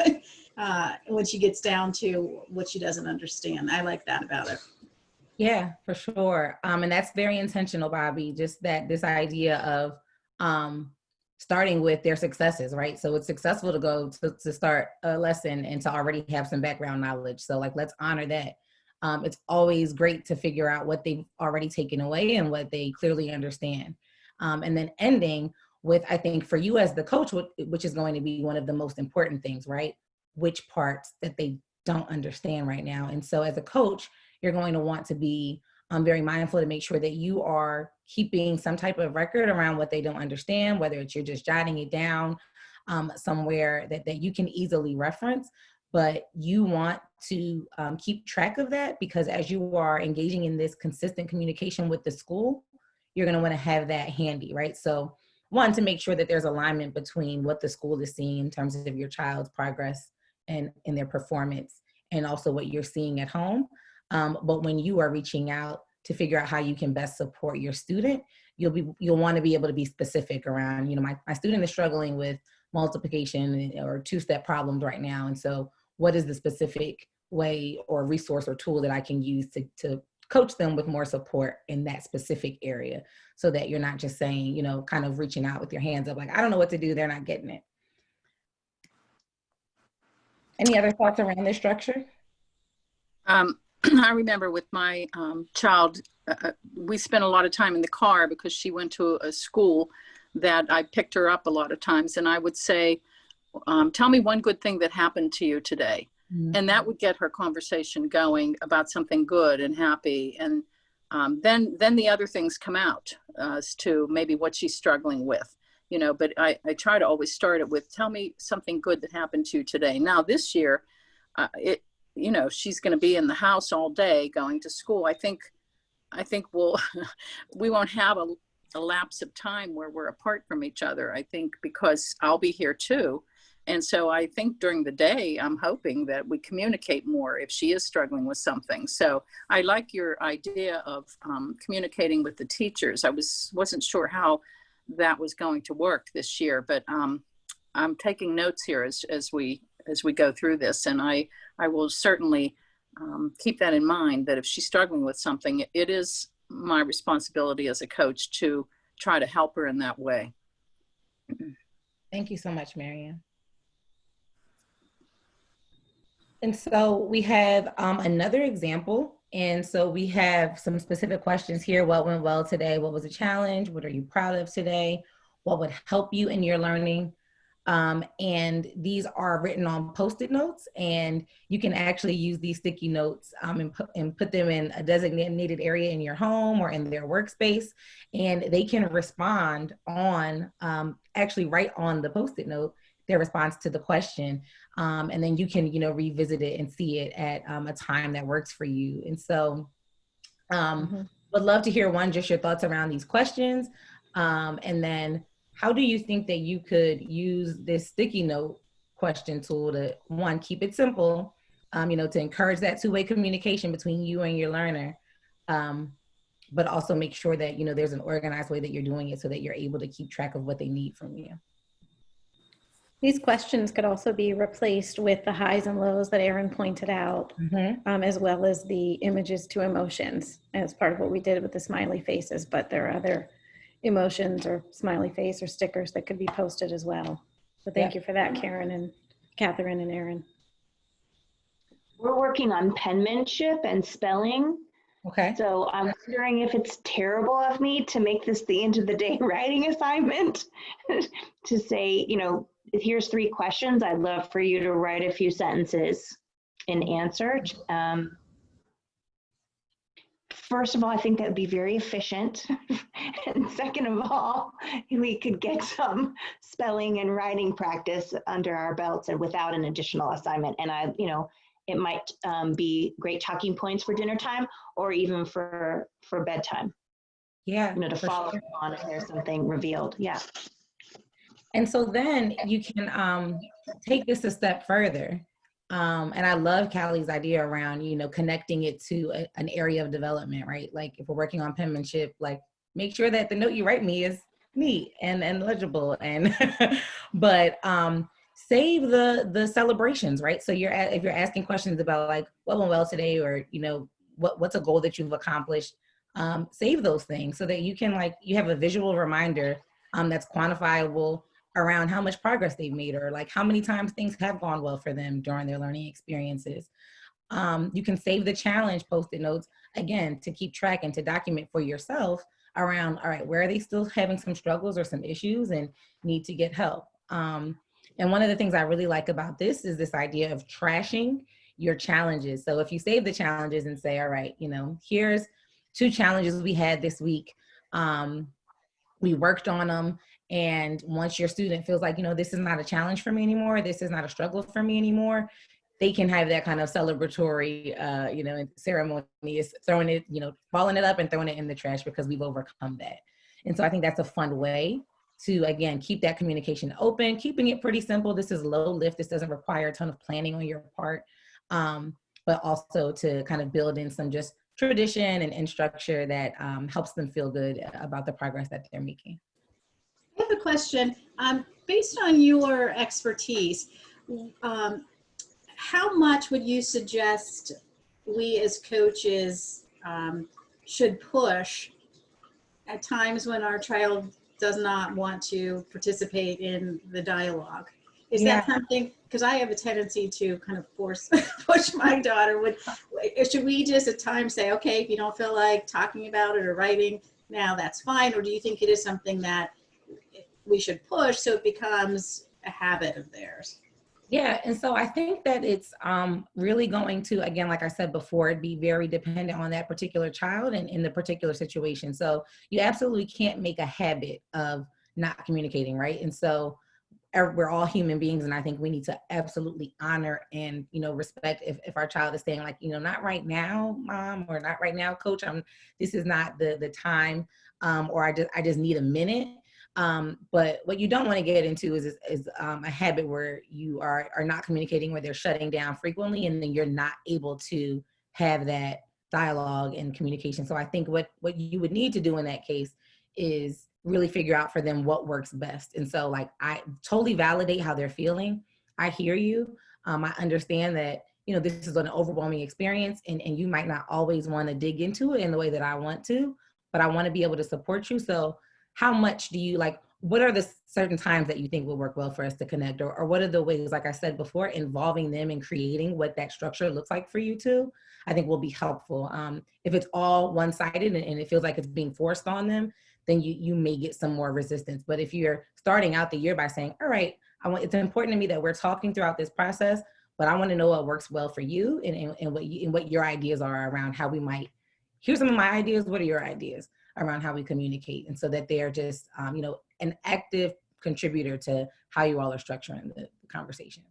when she gets down to what she doesn't understand. I like that about it. Yeah, for sure. And that's very intentional, Bobby, just that this idea of starting with their successes, right? So it's successful to go to start a lesson and to already have some background knowledge. So like, let's honor that. It's always great to figure out what they've already taken away and what they clearly understand. And then ending with, I think for you as the coach, which is going to be one of the most important things, right? Which parts that they don't understand right now. And so as a coach, you're going to want to be very mindful to make sure that you are keeping some type of record around what they don't understand, whether it's you're just jotting it down somewhere that you can easily reference. But you want to keep track of that, because as you are engaging in this consistent communication with the school, you're going to want to have that handy, right? So one, to make sure that there's alignment between what the school is seeing in terms of your child's progress and in their performance, and also what you're seeing at home. But when you are reaching out to figure out how you can best support your student, you'll want to be able to be specific around, my student is struggling with multiplication or two-step problems right now. And so what is the specific way or resource or tool that I can use to coach them with more support in that specific area, so that you're not just saying, kind of reaching out with your hands up, like, I don't know what to do, they're not getting it. Any other thoughts around this structure? I remember with my child, we spent a lot of time in the car because she went to a school that I picked her up a lot of times. And I would say, tell me one good thing that happened to you today. Mm-hmm. And that would get her conversation going about something good and happy. And then the other things come out as to maybe what she's struggling with, but I try to always start it with, tell me something good that happened to you today. Now this year, she's going to be in the house all day going to school. I think we won't have a lapse of time where we're apart from each other. I think because I'll be here too. And so I think during the day, I'm hoping that we communicate more if she is struggling with something. So I like your idea of communicating with the teachers. I wasn't sure how that was going to work this year, but I'm taking notes here as we go through this. And I will certainly keep that in mind, that if she's struggling with something, it is my responsibility as a coach to try to help her in that way. Thank you so much, Marianne. And so we have another example. And so we have some specific questions here. What went well today? What was a challenge? What are you proud of today? What would help you in your learning? And these are written on Post-it notes, and you can actually use these sticky notes and put them in a designated area in your home or in their workspace, and they can respond on, actually write on the Post-it note their response to the question. And then you can, revisit it and see it at a time that works for you. And so would love to hear, one, just your thoughts around these questions. And then how do you think that you could use this sticky note question tool to, one, keep it simple, to encourage that two-way communication between you and your learner, but also make sure that, there's an organized way that you're doing it so that you're able to keep track of what they need from you. These questions could also be replaced with the highs and lows that Erin pointed out, as well as the images to emotions as part of what we did with the smiley faces, but there are other emotions or smiley face or stickers that could be posted as well. So thank you for that, Karen and Catherine and Erin. We're working on penmanship and spelling. Okay. So I'm wondering if it's terrible of me to make this the end of the day writing assignment to say, here's 3 questions. I'd love for you to write a few sentences in answer. First of all, I think that would be very efficient. And second of all, we could get some spelling and writing practice under our belts and without an additional assignment. And it might be great talking points for dinner time or even for bedtime. Yeah. To follow on if there's something revealed. Yeah. And so then you can take this a step further. And I love Callie's idea around, connecting it to an area of development, right? Like if we're working on penmanship, like make sure that the note you write me is neat and legible. And but save the celebrations, right? So if you're asking questions about like what went well today, or what's a goal that you've accomplished, save those things so that you can you have a visual reminder that's quantifiable around how much progress they've made, or like how many times things have gone well for them during their learning experiences. You can save the challenge Post-it notes, again, to keep track and to document for yourself around, all right, where are they still having some struggles or some issues and need to get help? And one of the things I really like about this is this idea of trashing your challenges. So if you save the challenges and say, all right, here's 2 challenges we had this week. We worked on them. And once your student feels like, this is not a challenge for me anymore, this is not a struggle for me anymore, they can have that kind of celebratory, ceremonious throwing it, balling it up and throwing it in the trash because we've overcome that. And so I think that's a fun way to, again, keep that communication open, keeping it pretty simple. This is low lift. This doesn't require a ton of planning on your part, but also to kind of build in some just tradition and structure that helps them feel good about the progress that they're making. I have a question. Based on your expertise, how much would you suggest we as coaches should push at times when our child does not want to participate in the dialogue? Is that something, because I have a tendency to kind of push my daughter. Should we just at times say, okay, if you don't feel like talking about it or writing now, that's fine? Or do you think it is something that we should push so it becomes a habit of theirs? Yeah, and so I think that it's really going to, again, like I said before, it'd be very dependent on that particular child and in the particular situation. So you absolutely can't make a habit of not communicating, right? And so we're all human beings, and I think we need to absolutely honor and respect if our child is saying like, not right now, mom, or not right now, coach, this is not the time, or I just need a minute. But what you don't want to get into is a habit where you are not communicating, where they're shutting down frequently, and then you're not able to have that dialogue and communication. So I think what you would need to do in that case is really figure out for them what works best. And so like, I totally validate how they're feeling. I hear you. I understand that, this is an overwhelming experience, and you might not always want to dig into it in the way that I want to, but I want to be able to support you. So how much do you what are the certain times that you think will work well for us to connect? Or what are the ways, like I said before, involving them in creating what that structure looks like for you too, I think will be helpful. If it's all one-sided and it feels like it's being forced on them, then you may get some more resistance. But if you're starting out the year by saying, all right, it's important to me that we're talking throughout this process, but I want to know what works well for you and what your ideas are around how we might, here's some of my ideas, what are your ideas around how we communicate? And so that they're just, an active contributor to how you all are structuring the conversations.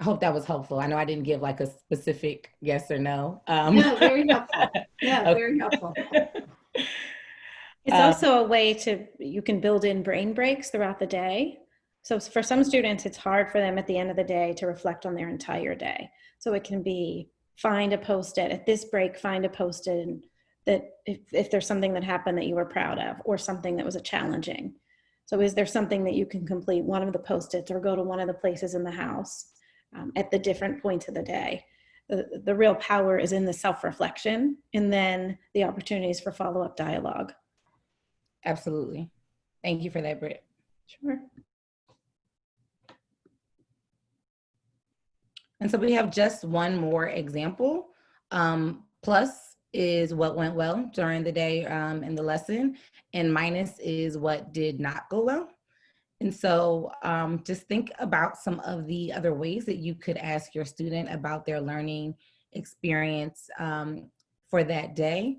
I hope that was helpful. I know I didn't give like a specific yes or no. No, very helpful. Yeah, Okay. very helpful. It's also a way you can build in brain breaks throughout the day. So for some students, it's hard for them at the end of the day to reflect on their entire day. So it can be find a post-it at this break, find a post-it that if there's something that happened that you were proud of or something that was a challenging. So is there something that you can complete one of the post-its or go to one of the places in the house at the different points of the day? The real power is in the self-reflection and then the opportunities for follow-up dialogue. Absolutely. Thank you for that, Britt. Sure. And so we have just one more example. Plus is what went well during the day in the lesson, and minus is what did not go well. And so just think about some of the other ways that you could ask your student about their learning experience for that day.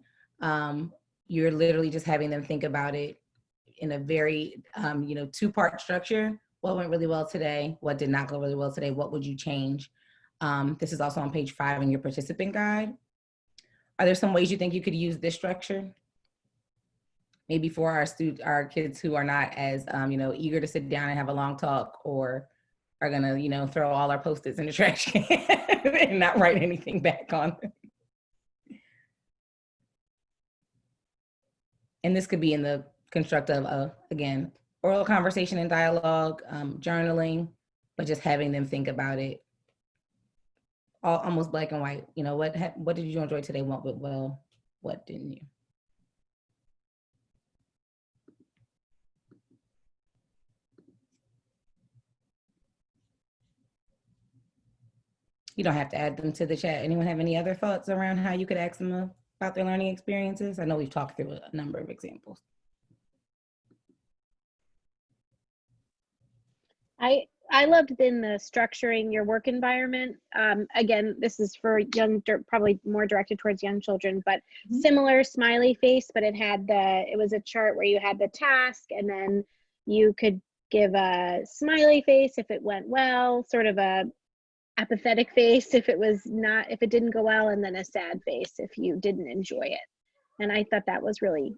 You're literally just having them think about it in a very, two-part structure. What went really well today? What did not go really well today? What would you change? This is also on page 5 in your participant guide. Are there some ways you think you could use this structure? Maybe for our kids who are not as, eager to sit down and have a long talk, or are gonna, throw all our Post-its in the trash can and not write anything back on them. And this could be in the construct of, again, oral conversation and dialogue, journaling, but just having them think about it. Almost black and white. What did you enjoy today? What went well? What didn't you? You don't have to add them to the chat. Anyone have any other thoughts around how you could ask them about their learning experiences? I know we've talked through a number of examples. I loved in the structuring your work environment. Again, this is for probably more directed towards young children, but similar smiley face, but it was a chart where you had the task and then you could give a smiley face if it went well, sort of a apathetic face if it didn't go well, and then a sad face if you didn't enjoy it. And I thought that was really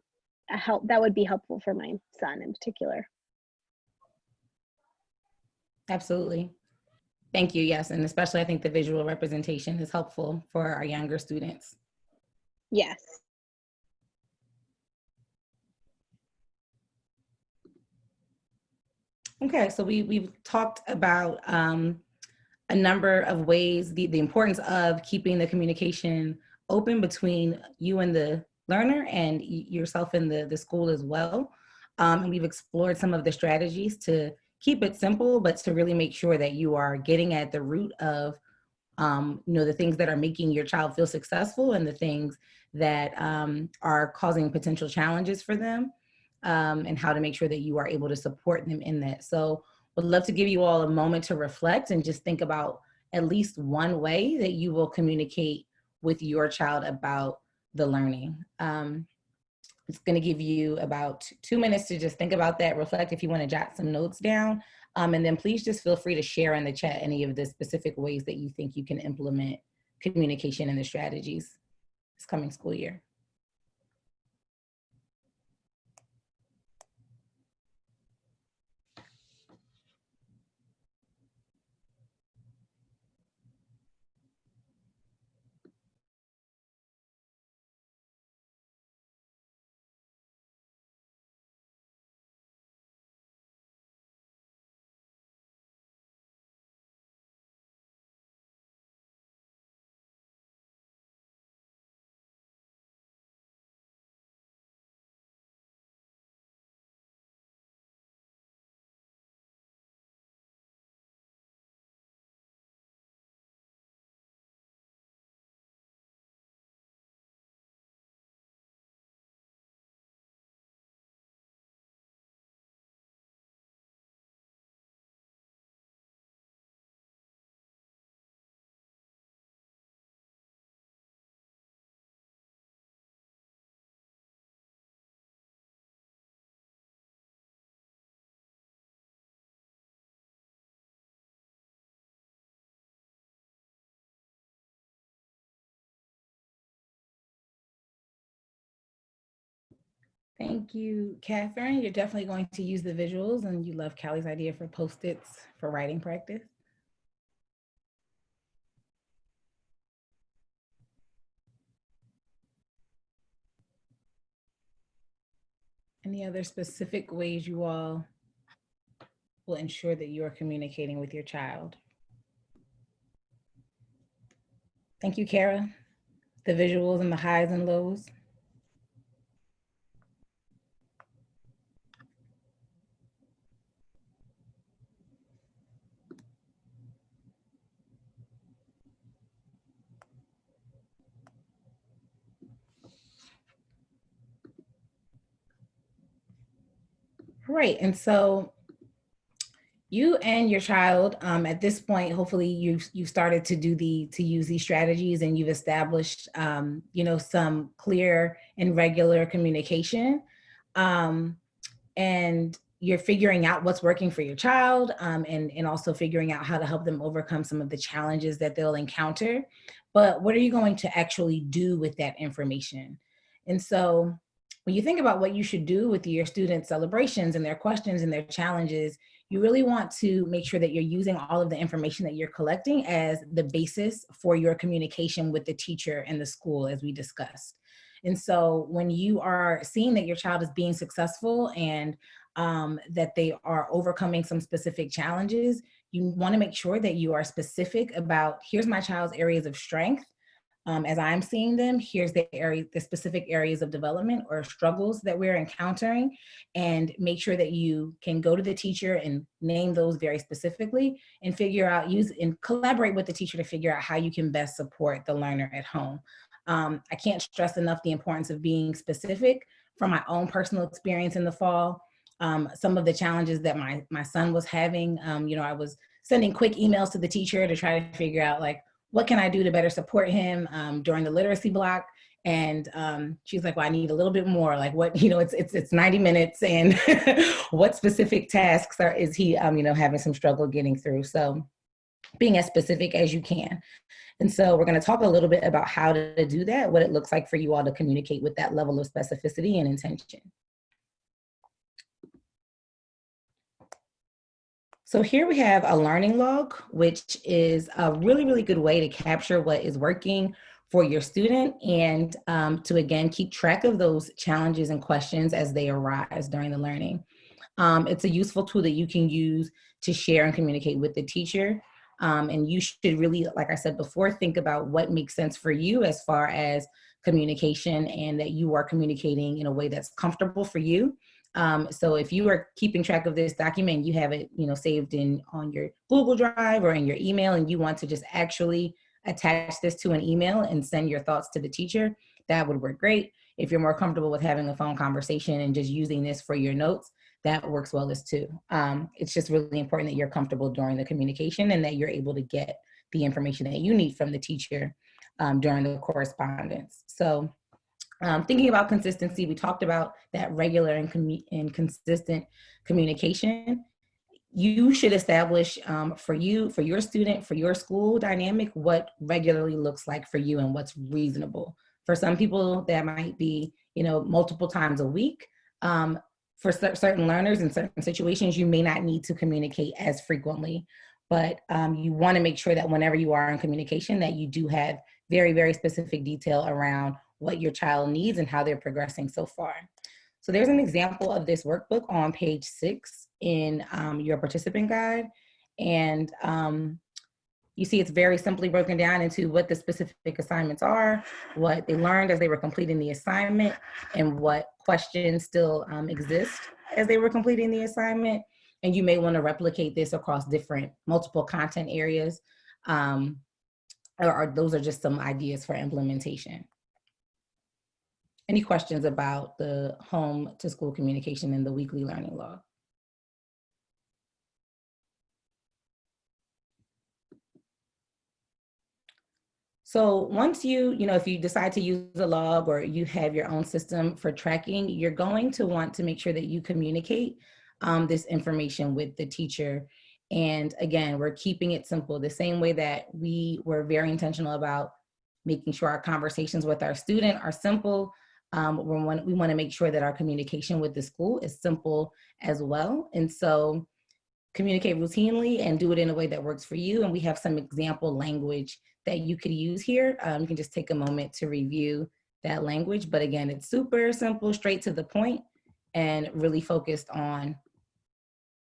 that would be helpful for my son in particular. Absolutely. Thank you. Yes. And especially I think the visual representation is helpful for our younger students. Yes. Okay. So we've talked about a number of ways, the importance of keeping the communication open between you and the learner and yourself and the school as well. And we've explored some of the strategies to keep it simple, but to really make sure that you are getting at the root of, the things that are making your child feel successful and the things that are causing potential challenges for them, and how to make sure that you are able to support them in that. So would love to give you all a moment to reflect and just think about at least one way that you will communicate with your child about the learning. It's going to give you about 2 minutes to just think about that, reflect if you want to jot some notes down. And then please just feel free to share in the chat any of the specific ways that you think you can implement communication and the strategies this coming school year. Thank you, Catherine. You're definitely going to use the visuals, and you love Callie's idea for Post-its for writing practice. Any other specific ways you all will ensure that you are communicating with your child? Thank you, Kara. The visuals and the highs and lows. Right, and so you and your child, at this point, hopefully you've started to use these strategies, and you've established, some clear and regular communication, and you're figuring out what's working for your child, and also figuring out how to help them overcome some of the challenges that they'll encounter. But what are you going to actually do with that information? And so when you think about what you should do with your students' celebrations and their questions and their challenges, you really want to make sure that you're using all of the information that you're collecting as the basis for your communication with the teacher and the school, as we discussed. And so when you are seeing that your child is being successful, and that they are overcoming some specific challenges, you want to make sure that you are specific about, here's my child's areas of strength. As I'm seeing them, here's the specific areas of development or struggles that we're encountering, and make sure that you can go to the teacher and name those very specifically, and figure out, use and collaborate with the teacher to figure out how you can best support the learner at home. I can't stress enough the importance of being specific. From my own personal experience in the fall, some of the challenges that my son was having, I was sending quick emails to the teacher to try to figure out, like, what can I do to better support him during the literacy block? And she's like, well, I need a little bit more. Like, what, it's 90 minutes, and what specific tasks is he, having some struggle getting through? So being as specific as you can. And so we're going to talk a little bit about how to do that, what it looks like for you all to communicate with that level of specificity and intention. So here we have a learning log, which is a really, really good way to capture what is working for your student, and to, again, keep track of those challenges and questions as they arise during the learning. It's a useful tool that you can use to share and communicate with the teacher. And you should really, like I said before, think about what makes sense for you as far as communication, and that you are communicating in a way that's comfortable for you. So if you are keeping track of this document, you have it, saved on your Google Drive or in your email, and you want to just actually attach this to an email and send your thoughts to the teacher, that would work great. If you're more comfortable with having a phone conversation and just using this for your notes, that works well as too. It's just really important that you're comfortable during the communication, and that you're able to get the information that you need from the teacher during the correspondence. So thinking about consistency, we talked about that regular and consistent communication. You should establish for your student, for your school dynamic, what regularly looks like for you and what's reasonable. For some people, that might be, multiple times a week. For certain learners in certain situations, you may not need to communicate as frequently, but you want to make sure that whenever you are in communication, that you do have very, very specific detail around what your child needs and how they're progressing so far. So there's an example of this workbook on page 6 in your participant guide. And you see it's very simply broken down into what the specific assignments are, what they learned as they were completing the assignment, and what questions still exist as they were completing the assignment. And you may want to replicate this across multiple content areas, or those are just some ideas for implementation. Any questions about the home to school communication and the weekly learning log? So once if you decide to use a log, or you have your own system for tracking, you're going to want to make sure that you communicate this information with the teacher. And again, we're keeping it simple, the same way that we were very intentional about making sure our conversations with our student are simple. we want to make sure that our communication with the school is simple as well. And so communicate routinely and do it in a way that works for you. And we have some example language that you could use here. You can just take a moment to review that language. But again, it's super simple, straight to the point, and really focused on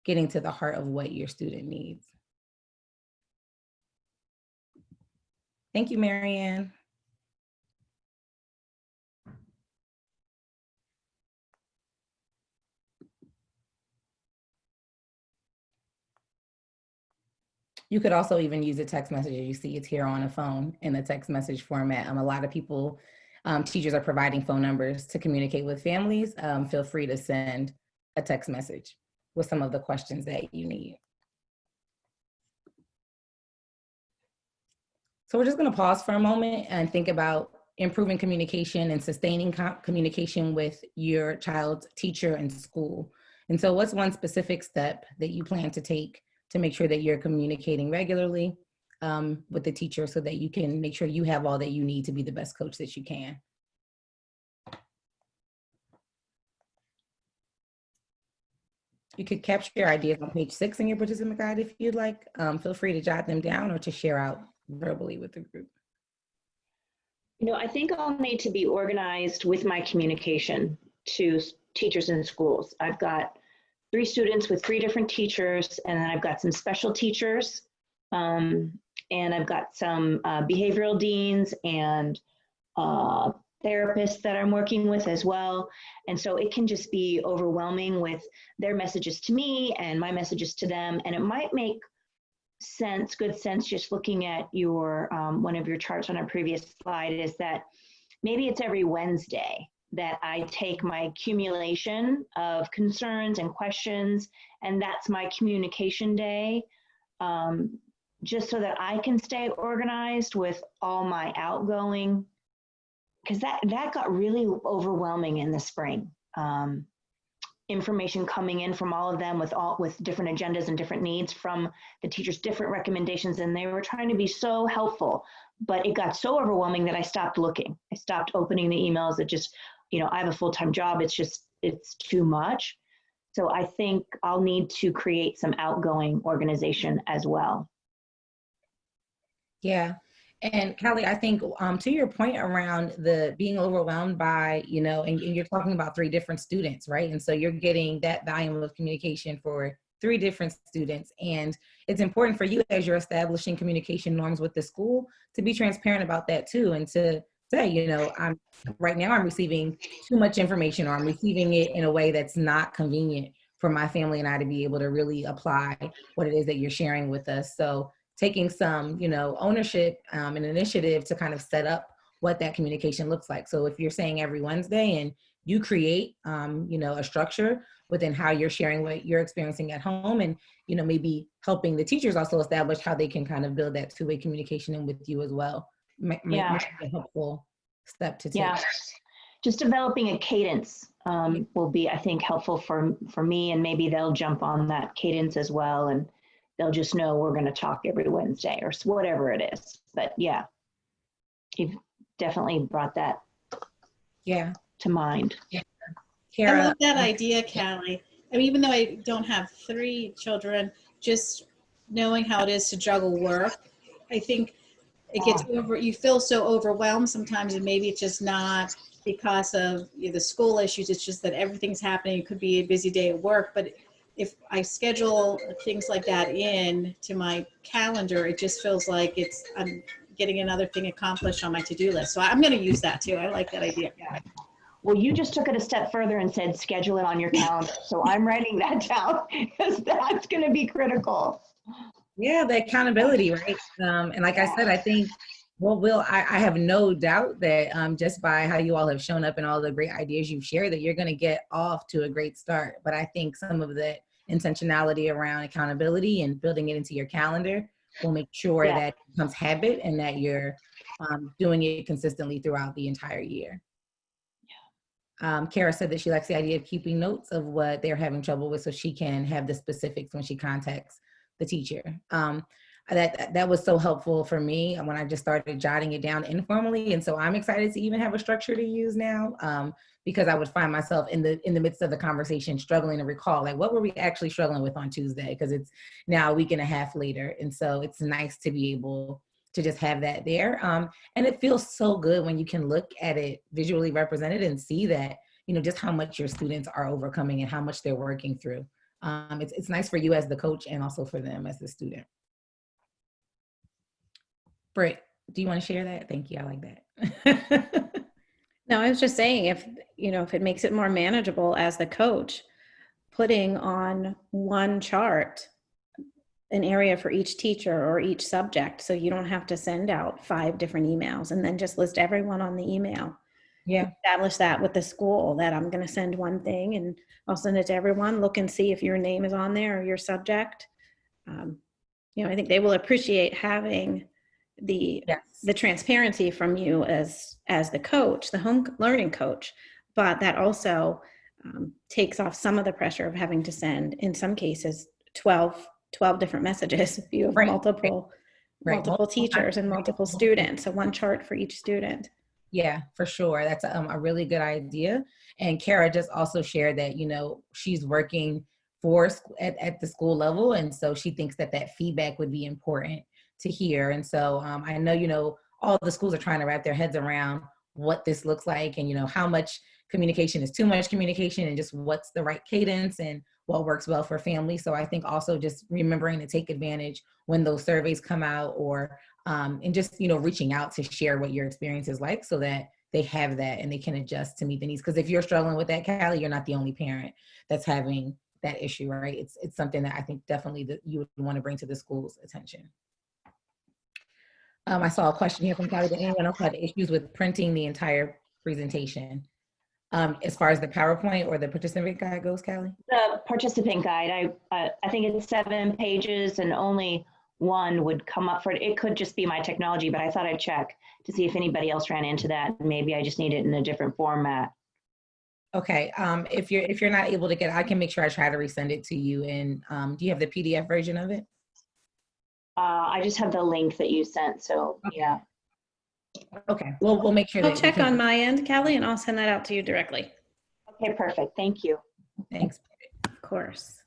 getting to the heart of what your student needs. Thank you, Marianne. You could also even use a text message. You see it's here on a phone in a text message format. A lot of people, teachers are providing phone numbers to communicate with families. Feel free to send a text message with some of the questions that you need. So we're just going to pause for a moment and think about improving communication and sustaining communication with your child's teacher and school. And so what's one specific step that you plan to take to make sure that you're communicating regularly with the teacher so that you can make sure you have all that you need to be the best coach that you can? You could capture your ideas on page 6 in your participant guide if you'd like. Feel free to jot them down or to share out verbally with the group. You know, I think I'll need to be organized with my communication to teachers in schools. I've got 3 students with 3 different teachers, and then I've got some special teachers, and I've got some behavioral deans and therapists that I'm working with as well. And so it can just be overwhelming with their messages to me and my messages to them. And it might make sense, good sense, just looking at your one of your charts on a previous slide, is that maybe it's every Wednesday that I take my accumulation of concerns and questions, and that's my communication day, just so that I can stay organized with all my outgoing, because that got really overwhelming in the spring. Information coming in from all of them with different agendas and different needs from the teachers, different recommendations, and they were trying to be so helpful, but it got so overwhelming that I stopped looking. I stopped opening the emails. It just, you know, I have a full-time job. It's too much. So I think I'll need to create some outgoing organization as well. Yeah. And Callie, I think to your point around the being overwhelmed by, you know, and you're talking about 3 different students, right? And so you're getting that volume of communication for 3 different students. And it's important for you, as you're establishing communication norms with the school, to be transparent about that too. And to say, you know, right now I'm receiving too much information, or I'm receiving it in a way that's not convenient for my family and I to be able to really apply what it is that you're sharing with us. So taking some, you know, ownership and initiative to kind of set up what that communication looks like. So if you're saying every Wednesday, and you create, you know, a structure within how you're sharing what you're experiencing at home, and, you know, maybe helping the teachers also establish how they can kind of build that 2-way communication in with you as well. Might be a helpful step to take. Yeah, just developing a cadence will be, I think, helpful for me, and maybe they'll jump on that cadence as well, and they'll just know we're going to talk every Wednesday or whatever it is. But yeah, you've definitely brought that to mind. Yeah. I love that idea, Callie. I mean, even though I don't have 3 children, just knowing how it is to juggle work, I think it gets you feel so overwhelmed sometimes, and maybe it's just not because of the school issues. It's just that everything's happening. It could be a busy day at work, but if I schedule things like that in to my calendar, it just feels like I'm getting another thing accomplished on my to-do list. So I'm going to use that too. I like that idea. Well, you just took it a step further and said schedule it on your calendar. So I'm writing that down, because that's going to be critical. Yeah, the accountability, right? And like I said, I think, I have no doubt that just by how you all have shown up and all the great ideas you've shared, that you're going to get off to a great start. But I think some of the intentionality around accountability and building it into your calendar will make sure that it becomes habit, and that you're doing it consistently throughout the entire year. Kara said that she likes the idea of keeping notes of what they're having trouble with, so she can have the specifics when she contacts the teacher. that was so helpful for me when I just started jotting it down informally. And so I'm excited to even have a structure to use now, because I would find myself in the midst of the conversation struggling to recall, like, what were we actually struggling with on Tuesday? Because it's now a week and a half later. And so it's nice to be able to just have that there. And it feels so good when you can look at it visually represented and see that, just how much your students are overcoming and how much they're working through. It's nice for you as the coach and also for them as the student. Britt, do you want to share that? Thank you. I like that. No, I was just saying, if it makes it more manageable as the coach, putting on one chart an area for each teacher or each subject, so you don't have to send out 5 different emails and then just list everyone on the email. Yeah. Establish that with the school, that I'm going to send one thing and I'll send it to everyone. Look and see if your name is on there or your subject. I think they will appreciate having the transparency from you as the coach, the home learning coach, but that also takes off some of the pressure of having to send, in some cases, 12 different messages if you have multiple teachers and multiple students, so one chart for each student. Yeah, for sure. That's a really good idea. And Kara just also shared that, she's working at the school level. And so she thinks that feedback would be important to hear. And so I know, all the schools are trying to wrap their heads around what this looks like and, how much communication is too much communication and just what's the right cadence and what works well for families. So I think also just remembering to take advantage when those surveys come out, or and just, reaching out to share what your experience is like so that they have that and they can adjust to meet the needs. Because if you're struggling with that, Callie, you're not the only parent that's having that issue, right? It's something that I think definitely that you would want to bring to the school's attention. I saw a question here from Callie. Did anyone else have issues with printing the entire presentation? As far as the PowerPoint or the participant guide goes, Callie? The participant guide, I think it's 7 pages and only one would come up for it. It could just be my technology, but I thought I'd check to see if anybody else ran into that. Maybe I just need it in a different format. Okay. If you're not able to get it, I can make sure I try to resend it to you. And do you have the PDF version of it? I just have the link that you sent. So yeah. Okay. We'll make sure. I'll check on my end, Callie, and I'll send that out to you directly. Okay, perfect. Thank you. Thanks. Of course.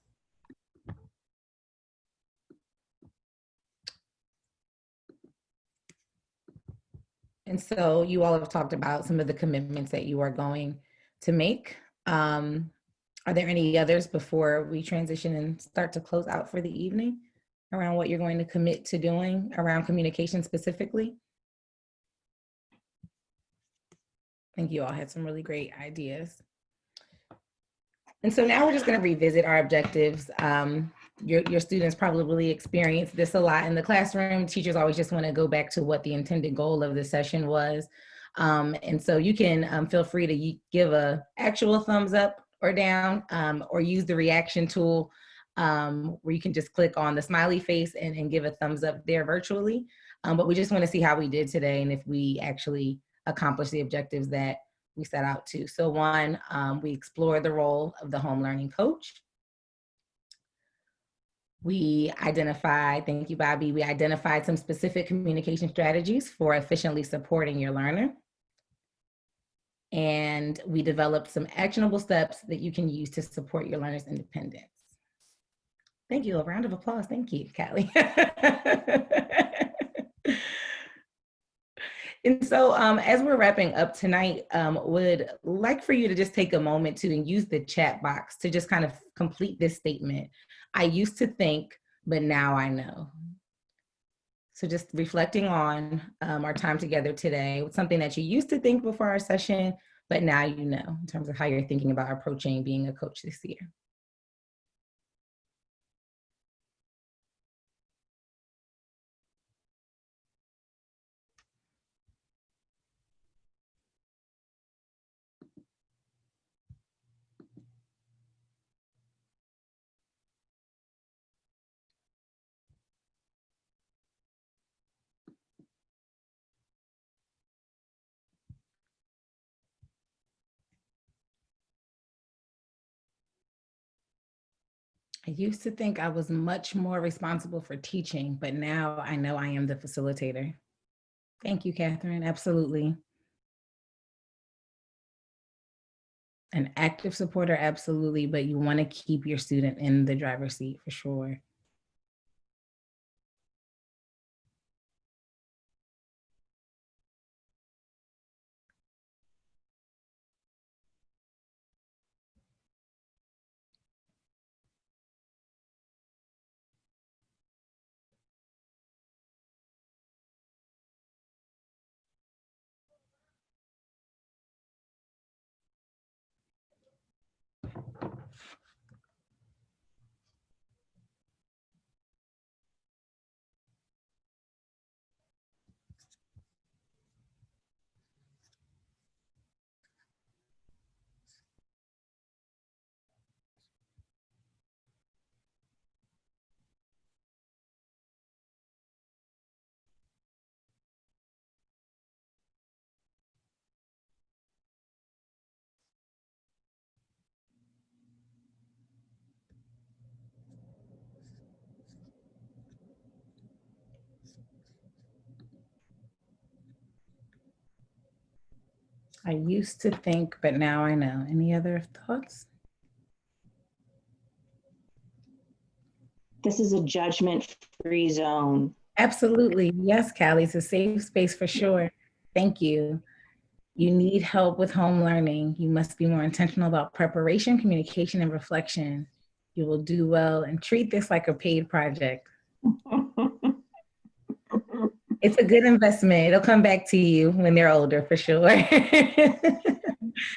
And so you all have talked about some of the commitments that you are going to make. Are there any others before we transition and start to close out for the evening around what you're going to commit to doing around communication specifically? I think you all had some really great ideas. And so now we're just going to revisit our objectives. Your students probably experience this a lot in the classroom. Teachers always just want to go back to what the intended goal of the session was. And so you can feel free to give a actual thumbs up or down, or use the reaction tool, where you can just click on the smiley face and give a thumbs up there virtually. But we just want to see how we did today and if we actually accomplished the objectives that we set out to. So 1, we explored the role of the home learning coach. We identified, thank you, Bobby, we identified some specific communication strategies for efficiently supporting your learner. And we developed some actionable steps that you can use to support your learner's independence. Thank you, a round of applause. Thank you, Callie. And so as we're wrapping up tonight, would like for you to just take a moment to use the chat box to just kind of complete this statement. I used to think, but now I know. So just reflecting on our time together today, something that you used to think before our session, but now you know in terms of how you're thinking about approaching being a coach this year. I used to think I was much more responsible for teaching, but now I know I am the facilitator. Thank you, Catherine. Absolutely. An active supporter, absolutely, but you want to keep your student in the driver's seat for sure. I used to think, but now I know. Any other thoughts? This is a judgment-free zone. Absolutely. Yes, Callie, it's a safe space for sure. Thank you. You need help with home learning. You must be more intentional about preparation, communication, and reflection. You will do well, and treat this like a paid project. It's a good investment. It'll come back to you when they're older, for sure.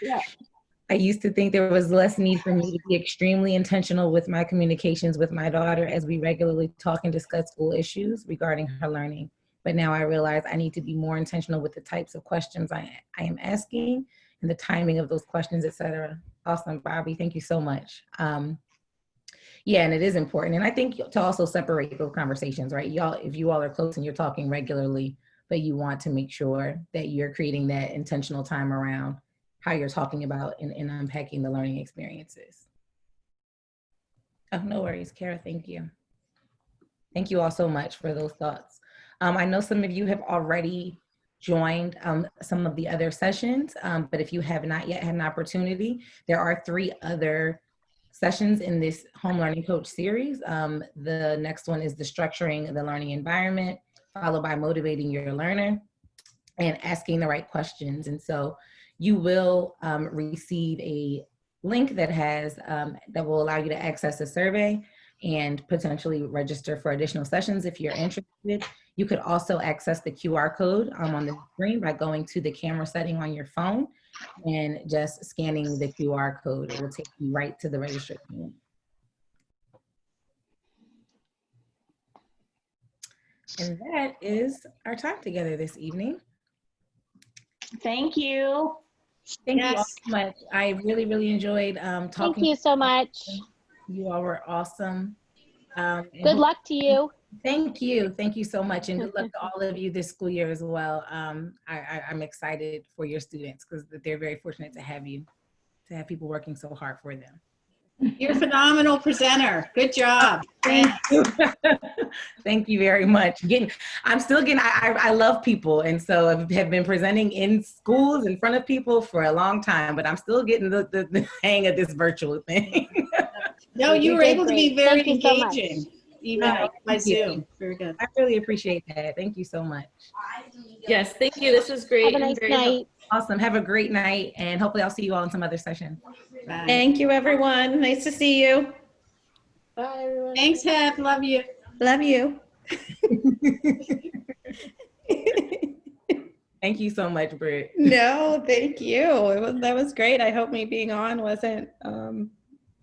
Yeah. I used to think there was less need for me to be extremely intentional with my communications with my daughter as we regularly talk and discuss school issues regarding her learning. But now I realize I need to be more intentional with the types of questions I am asking and the timing of those questions, et cetera. Awesome, Bobby. Thank you so much. Yeah, and it is important. And I think to also separate those conversations, right? Y'all, if you all are close and you're talking regularly, but you want to make sure that you're creating that intentional time around how you're talking about and unpacking the learning experiences. Oh, no worries, Kara, thank you. Thank you all so much for those thoughts. I know some of you have already joined some of the other sessions, but if you have not yet had an opportunity, there are 3 other sessions in this home learning coach series. The next one is the structuring the learning environment, followed by motivating your learner and asking the right questions. And so you will receive a link that has that will allow you to access a survey and potentially register for additional sessions if you're interested. You could also access the QR code on the screen by going to the camera setting on your phone and just scanning the QR code. It will take you right to the registration. And that is our time together this evening. Thank you. Thank you all so much. I really, really enjoyed talking. Thank you so much. You all were awesome. Good luck to you. Thank you. Thank you so much. And good luck to all of you this school year as well. I'm excited for your students because they're very fortunate to have you, to have people working so hard for them. You're a phenomenal presenter. Good job. Thank you. Thank you very much. I'm still getting, I love people. And so I have been presenting in schools in front of people for a long time, but I'm still getting the hang of this virtual thing. No, you were able to be very engaging, even by Zoom. Very good. I really appreciate that. Thank you so much. Yes, thank you. This was great. Have a nice night. Awesome. Have a great night. And hopefully I'll see you all in some other session. Bye. Thank you, everyone. Nice to see you. Bye, everyone. Thanks, Hep. Love you. Love you. Thank you so much, Britt. No, thank you. That was great. I hope me being on wasn't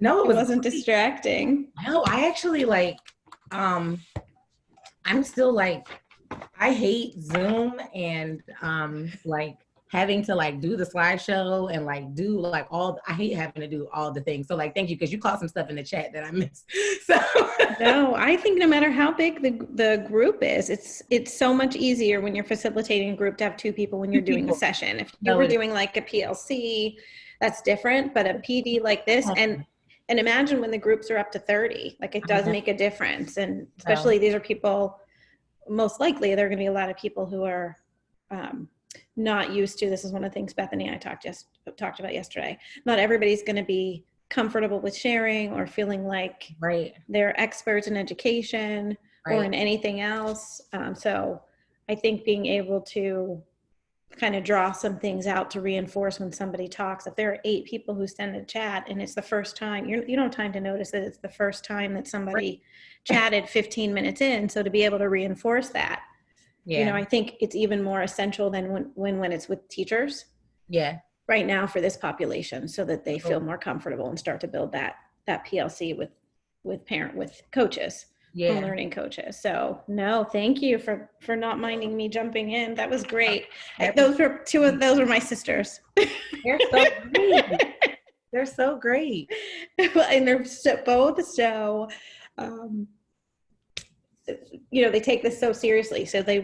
no, it wasn't distracting. No, I actually I'm still I hate Zoom and having to do the slideshow and do I hate having to do all the things. So thank you, because you caught some stuff in the chat that I missed. So no, I think no matter how big the group is, it's so much easier when you're facilitating a group to have 2 people when you're doing the session. If you were doing a PLC, that's different, but a PD like this, and And imagine when the groups are up to 30, like it does make a difference. And especially these are people, most likely there are going to be a lot of people who are not used to, this is one of the things Bethany and I talked about yesterday. Not everybody's going to be comfortable with sharing or feeling like they're experts in education or in anything else. So I think being able to kind of draw some things out to reinforce when somebody talks. If there are 8 people who send a chat and it's the first time, you don't have time to notice that it's the first time that somebody chatted 15 minutes in. So to be able to reinforce that, I think it's even more essential than when it's with teachers. Yeah. Right now for this population, so that they feel more comfortable and start to build that PLC with coaches. Home learning coaches. So no, thank you for not minding me jumping in. That was great. Those were my sisters. They're so great. They're so great. And they're both so, they take this so seriously. So they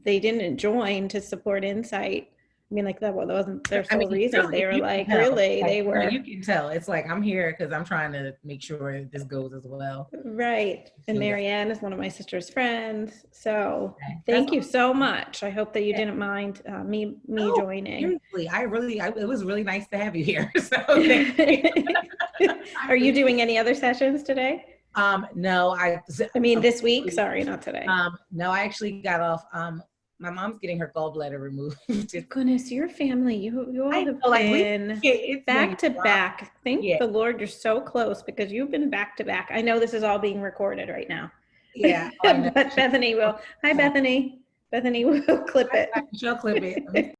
didn't join to support Insight. I mean, like that wasn't their sole reason. They were like, really, they were. You can tell. It's like, I'm here because I'm trying to make sure this goes as well. Right. And Marianne is one of my sister's friends. So thank you so much. I hope that you didn't mind me joining. Seriously, it was really nice to have you here. So Are you doing any other sessions today? No, I mean, this week. Sorry, not today. No, I actually got off. My mom's getting her gallbladder removed. Goodness, your family, you all have been back to back. Thank the Lord you're so close, because you've been back to back. I know this is all being recorded right now. Yeah. But Bethany will. Hi, Bethany. Bethany will clip it. She'll clip it.